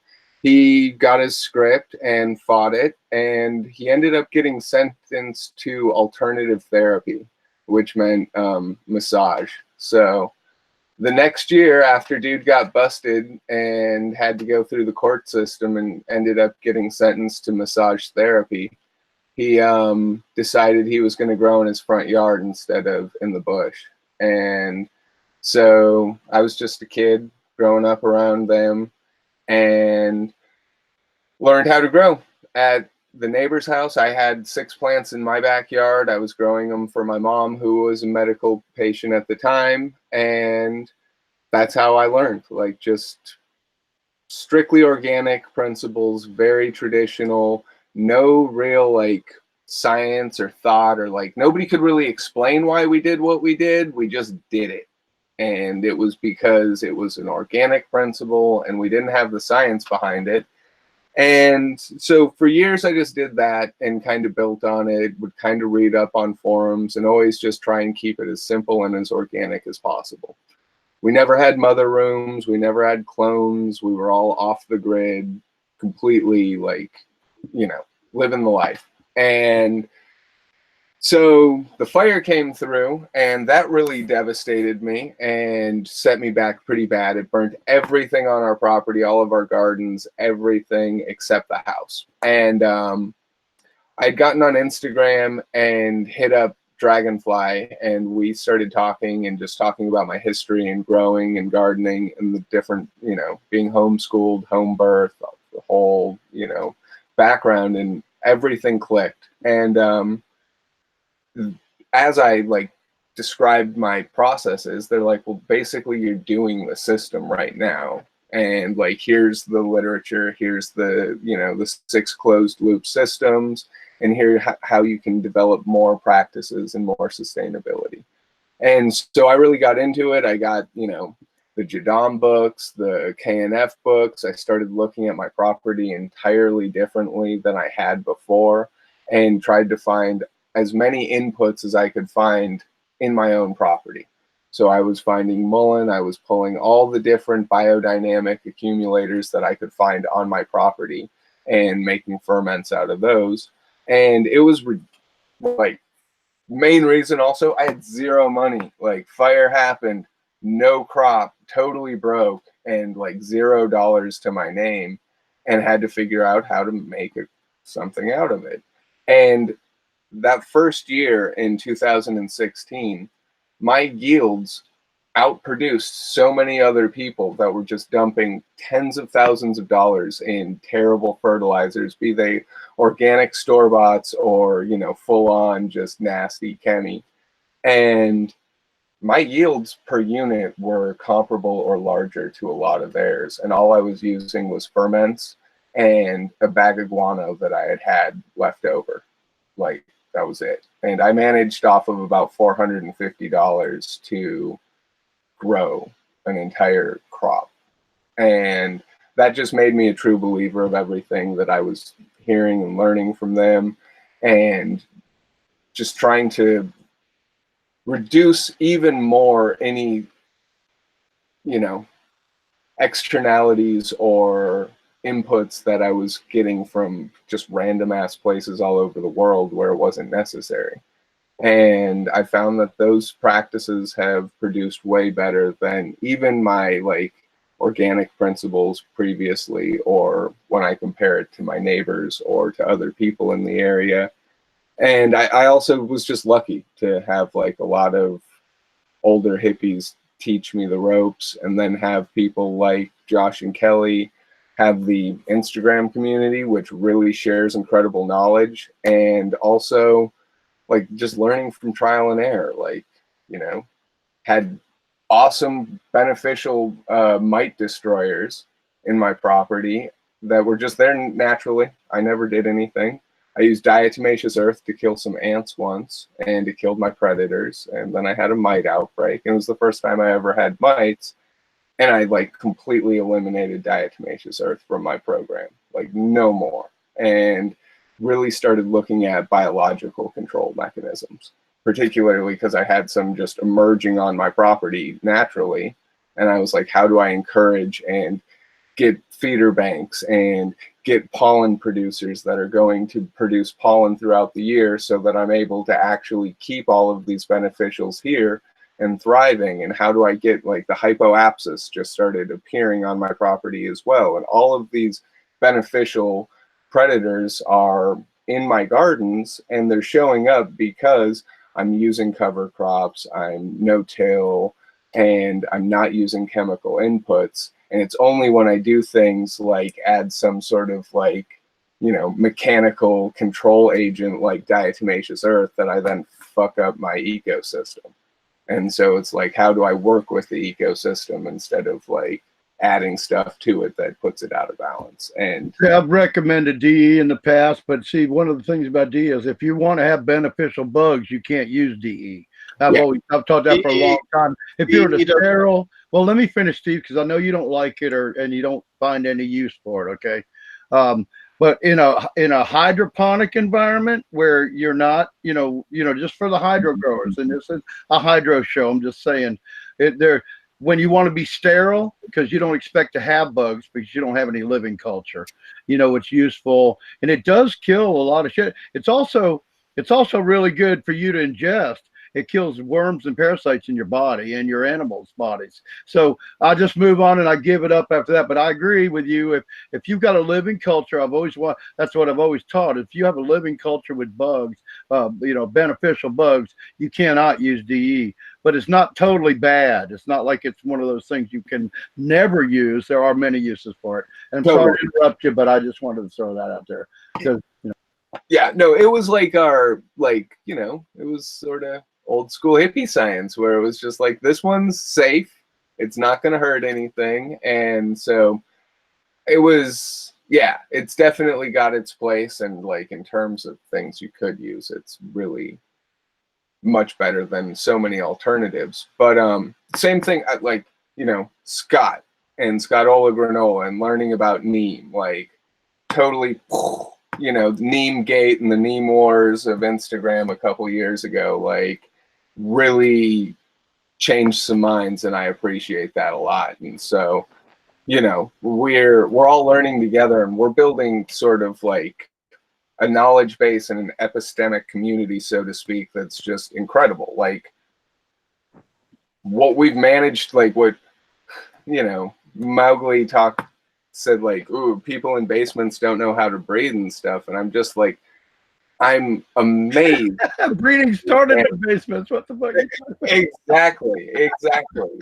he got his script and fought it, and he ended up getting sentenced to alternative therapy, which meant massage. So the next year, after dude got busted and had to go through the court system and ended up getting sentenced to massage therapy, he decided he was going to grow in his front yard instead of in the bush. And so I was just a kid growing up around them, and learned how to grow at the neighbor's house. I had 6 plants in my backyard. I was growing them for my mom, who was a medical patient at the time, and that's how I learned. Like, just strictly organic principles, very traditional, no real like science or thought, or like nobody could really explain why we did what we did. We just did it. And it was because it was an organic principle and we didn't have the science behind it. And so for years, I just did that and kind of built on it, would kind of read up on forums and always just try and keep it as simple and as organic as possible. We never had mother rooms. We never had clones. We were all off the grid, completely like, living the life. And so the fire came through, and that really devastated me and set me back pretty bad. It burnt everything on our property, all of our gardens, everything except the house. And I'd gotten on Instagram and hit up Dragonfly, and we started talking and just talking about my history and growing and gardening and the different, being homeschooled, home birth, the whole, background, and everything clicked. And as I described my processes, they're like, well, basically you're doing the system right now. And here's the literature, here's the, the 6 closed loop systems, and here how you can develop more practices and more sustainability. And so I really got into it. I got, the Jadam books, the KNF books. I started looking at my property entirely differently than I had before, and tried to find as many inputs as I could find in my own property. So I was finding mullein, I was pulling all the different biodynamic accumulators that I could find on my property and making ferments out of those. And it was main reason also, I had zero money. Fire happened, no crop, totally broke, and $0 to my name, and had to figure out how to make something out of it. And that first year in 2016, my yields outproduced so many other people that were just dumping tens of thousands of dollars in terrible fertilizers, be they organic store-boughts or, full-on just nasty chemi. And my yields per unit were comparable or larger to a lot of theirs. And all I was using was ferments and a bag of guano that I had left over. That was it. And I managed off of about $450 to grow an entire crop. And that just made me a true believer of everything that I was hearing and learning from them, and just trying to reduce even more any, externalities or inputs that I was getting from just random ass places all over the world where it wasn't necessary. And I found that those practices have produced way better than even my organic principles previously, or when I compare it to my neighbors or to other people in the area. And I also was just lucky to have like a lot of older hippies teach me the ropes, and then have people like Josh and Kelly, have the Instagram community, which really shares incredible knowledge, and also like just learning from trial and error. Like, you know, had awesome beneficial mite destroyers in my property that were just there naturally. I never did anything. I used diatomaceous earth to kill some ants once, and it killed my predators. And then I had a mite outbreak, and it was the first time I ever had mites. And I like completely eliminated diatomaceous earth from my program, like no more. And really started looking at biological control mechanisms, particularly because I had some just emerging on my property naturally. And I was like, how do I encourage and get feeder banks and get pollen producers that are going to produce pollen throughout the year, so that I'm able to actually keep all of these beneficials here and thriving? And how do I get, like, the hypoapsis just started appearing on my property as well. And all of these beneficial predators are in my gardens, and they're showing up because I'm using cover crops, I'm no-till, and I'm not using chemical inputs. And it's only when I do things like add some sort of like, you know, mechanical control agent like diatomaceous earth that I then fuck up my ecosystem. And so it's like, how do I work with the ecosystem instead of like adding stuff to it that puts it out of balance? And yeah, I've recommended DE in the past, but see, one of the things about DE is if you want to have beneficial bugs, you can't use DE. I've taught that for a long time. If you're to sterile, well, let me finish, Steve, because I know you don't like it and you don't find any use for it. Okay. But in a hydroponic environment where you're not, just for the hydro growers, and this is a hydro show, I'm just saying when you want to be sterile, because you don't expect to have bugs because you don't have any living culture, it's useful, and it does kill a lot of shit. It's also really good for you to ingest. It kills worms and parasites in your body and your animals' bodies. So I just move on and I give it up after that. But I agree with you. If you've got a living culture, that's what I've always taught. If you have a living culture with bugs, beneficial bugs, you cannot use DE. But it's not totally bad. It's not like it's one of those things you can never use. There are many uses for it. And I'm sorry to interrupt you, but I just wanted to throw that out there. Because, yeah, no, it was like it was sort of old school hippie science where it was just like, this one's safe, it's not going to hurt anything. And so it was, yeah, it's definitely got its place. And like in terms of things you could use, it's really much better than so many alternatives. But same thing, like, Scott Ola granola and learning about neem, like totally, Neem Gate and the Neem Wars of Instagram a couple years ago, like really changed some minds, and I appreciate that a lot. And so, we're all learning together, and we're building sort of like a knowledge base and an epistemic community, so to speak, that's just incredible. Like what we've managed, like what, Mowgli said, like, ooh, people in basements don't know how to breathe and stuff. And I'm just like, I'm amazed. Breeding started in basements. What the fuck? Exactly.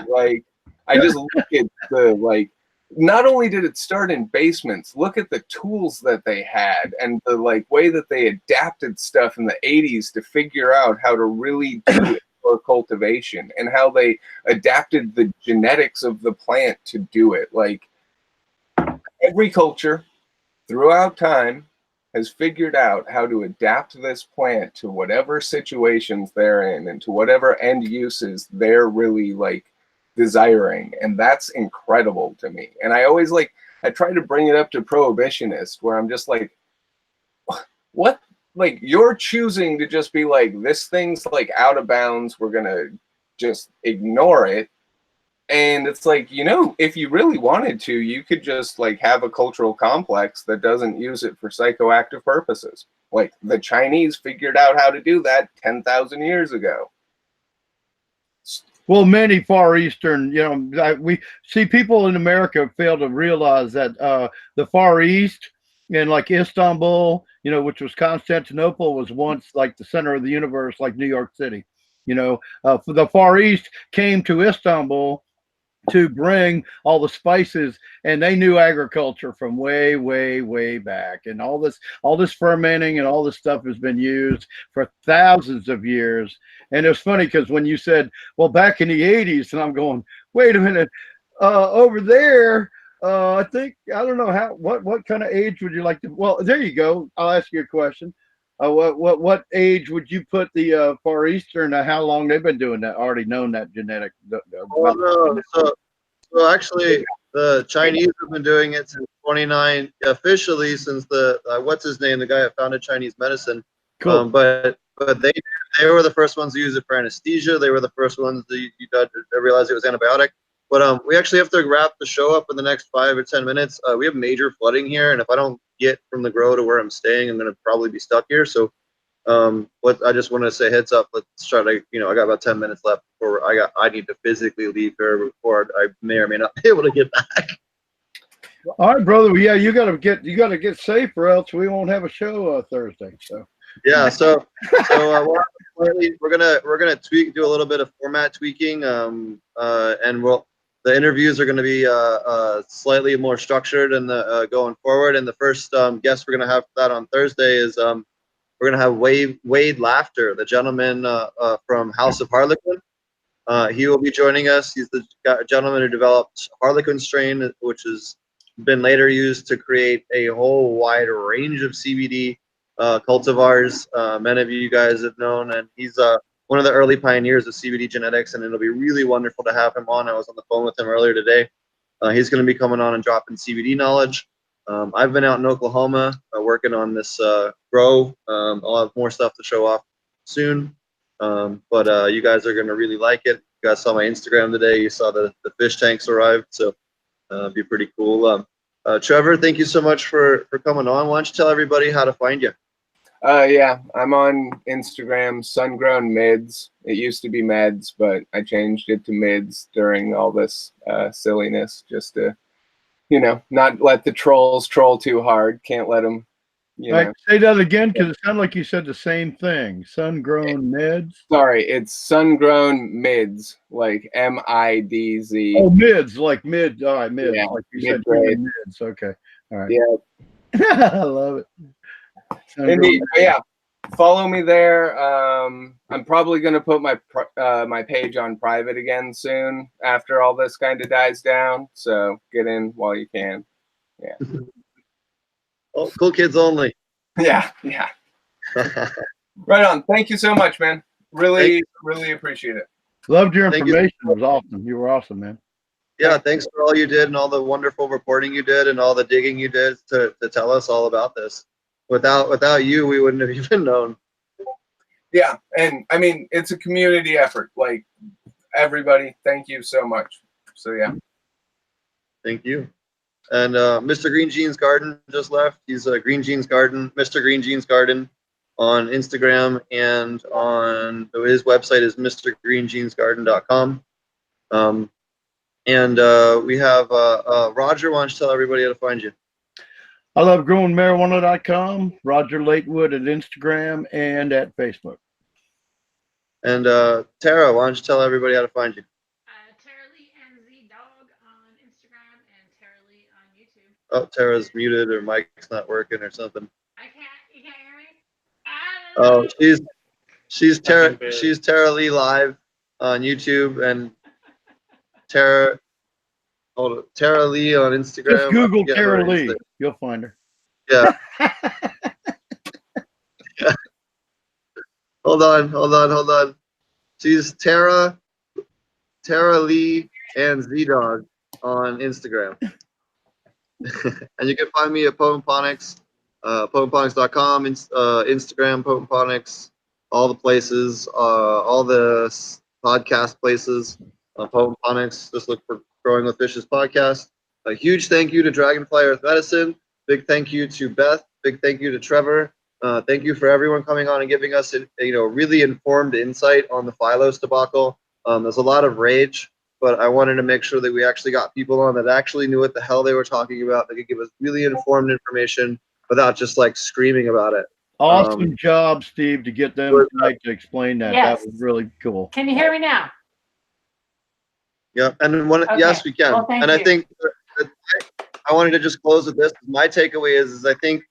Like, I just look at the, like, not only did it start in basements, look at the tools that they had and the like way that they adapted stuff in the 80s to figure out how to really do it for cultivation, and how they adapted the genetics of the plant to do it. Like, every culture throughout time has figured out how to adapt this plant to whatever situations they're in and to whatever end uses they're really like desiring. And that's incredible to me. And I always I try to bring it up to prohibitionists, where I'm just like, what? Like, you're choosing to just be like, this thing's like out of bounds, we're gonna just ignore it. And it's like, if you really wanted to, you could just like have a cultural complex that doesn't use it for psychoactive purposes. Like the Chinese figured out how to do that 10,000 years ago. Well, many Far Eastern, we see people in America fail to realize that the Far East And like Istanbul, you know, which was Constantinople, was once like the center of the universe, like New York City. You know, for the Far East came to Istanbul to bring all the spices, and they knew agriculture from way, way, way back. And all this fermenting and all this stuff has been used for thousands of years. And it was funny because when you said, well, back in the 80s, and I'm going, wait a minute, over there, I think, I don't know what kind of age would you like to, well, there you go. I'll ask you a question. What age would you put the Far Eastern? How long they've been doing that? Already known that genetic. No. So actually, the Chinese have been doing it since 29 officially since the what's his name, the guy that founded Chinese medicine. Cool. But they were the first ones to use it for anesthesia. They were the first ones that realized it was antibiotic. But we actually have to wrap the show up in the next 5 or 10 minutes. We have major flooding here, and if I don't get from the grow to where I'm staying, I'm going to probably be stuck here. So I just want to say heads up. Let's try to, I got about 10 minutes left before I need to physically leave here before I may or may not be able to get back. All right, brother. Well, yeah, you gotta get safe, or else we won't have a show Thursday. So yeah, we're gonna do a little bit of format tweaking, and the interviews are going to be slightly more structured and going forward. And the first guest we're going to have for that on Thursday is we're going to have Wade Laughter, the gentleman from House of Harlequin. He will be joining us. He's the gentleman who developed Harlequin strain, which has been later used to create a whole wide range of CBD cultivars. Many of you guys have known, and he's one of the early pioneers of CBD genetics, and it'll be really wonderful to have him on. I was on the phone with him earlier today. He's going to be coming on and dropping CBD knowledge. I've been out in Oklahoma working on this grow. I'll have more stuff to show off soon, but you guys are going to really like it. You guys saw my Instagram today. You saw the fish tanks arrived, so it'd be pretty cool. Trevor, thank you so much for coming on. Why don't you tell everybody how to find you? Yeah, I'm on Instagram, SunGrownMids. It used to be Meds, but I changed it to Mids during all this silliness, just to, not let the trolls troll too hard. Can't let them, Right, say that again, because it sounded like you said the same thing. SunGrownMids. Sorry, it's SunGrownMids, like MIDZ. Oh, mids, like mid. All right, mids. Yeah, like you said, mids. Okay. All right. Yeah. I love it. Indeed. But yeah, follow me there. I'm probably going to put my page on private again soon after all this kind of dies down. So get in while you can. Yeah. Oh, cool kids only. Yeah. Right on. Thank you so much, man. Really appreciate it. Loved your information. It was awesome. You were awesome, man. Yeah, thanks for all you did and all the wonderful reporting you did and all the digging you did to tell us all about this. Without you, we wouldn't have even known. Yeah, and I mean, it's a community effort. Like, everybody, thank you so much. So yeah. Thank you. And Mr. Green Jeans Garden just left. He's Green Jeans Garden, Mr. Green Jeans Garden on Instagram, and on his website is mrgreenjeansgarden.com. And we have Roger. Why don't you tell everybody how to find you? I love growingmarijuana.com, Roger Latewood at Instagram and at Facebook. And Tara, why don't you tell everybody how to find you? Tara Lee and Z Dog on Instagram and Tara Lee on YouTube. Oh, Tara's muted, or mic's not working or something. You can't hear me? Oh, she's Tara Lee live on YouTube, and Tara Lee on Instagram. Just Google Tara Lee. You'll find her. Yeah. Hold on. She's Tara Lee and Z-Dog on Instagram. And you can find me at Ponics, Ponics.com, Instagram, Ponics, all the places, all the podcast places, Ponics. Just look for Growing with Fishes podcast. A huge thank you to Dragonfly Earth Medicine. Big thank you to Beth. Big thank you to Trevor. Thank you for everyone coming on and giving us really informed insight on the Phylos debacle. There's a lot of rage, but I wanted to make sure that we actually got people on that actually knew what the hell they were talking about. That could give us really informed information without just like screaming about it. Awesome job, Steve, to get them tonight to explain that. Yes. That was really cool. Can you hear me now? Yeah, and one, Okay. yes, we can. Well, thank and I you. think I wanted to just close with this. My takeaway is I think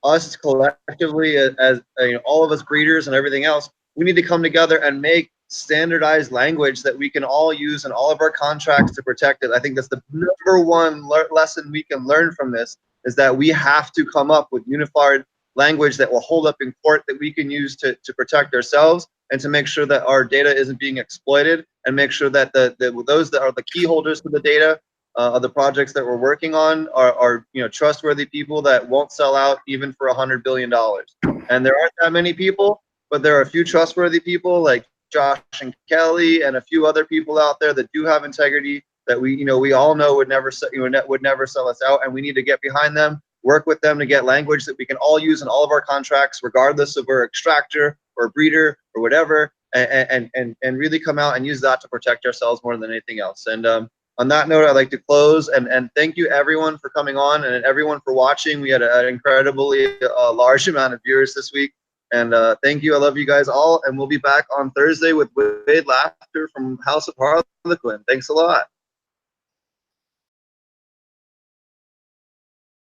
us collectively, as you know, all of us breeders and everything else, we need to come together and make standardized language that we can all use in all of our contracts to protect it. I think that's the number one lesson we can learn from this, is that we have to come up with unified language that will hold up in court, that we can use to protect ourselves and to make sure that our data isn't being exploited, and make sure that those that are the key holders to the data of the projects that we're working on are you know, trustworthy people that won't sell out even for $100 billion. And there aren't that many people, but there are a few trustworthy people like Josh and Kelly and a few other people out there that do have integrity, that we all know would never sell us out, and we need to get behind them, work with them to get language that we can all use in all of our contracts, regardless of we're extractor or breeder or whatever, and really come out and use that to protect ourselves more than anything else. And on that note, I'd like to close and thank you everyone for coming on and everyone for watching. We had an incredibly large amount of viewers this week. And thank you. I love you guys all. And we'll be back on Thursday with Wade Laughter from House of Harlequin. Thanks a lot.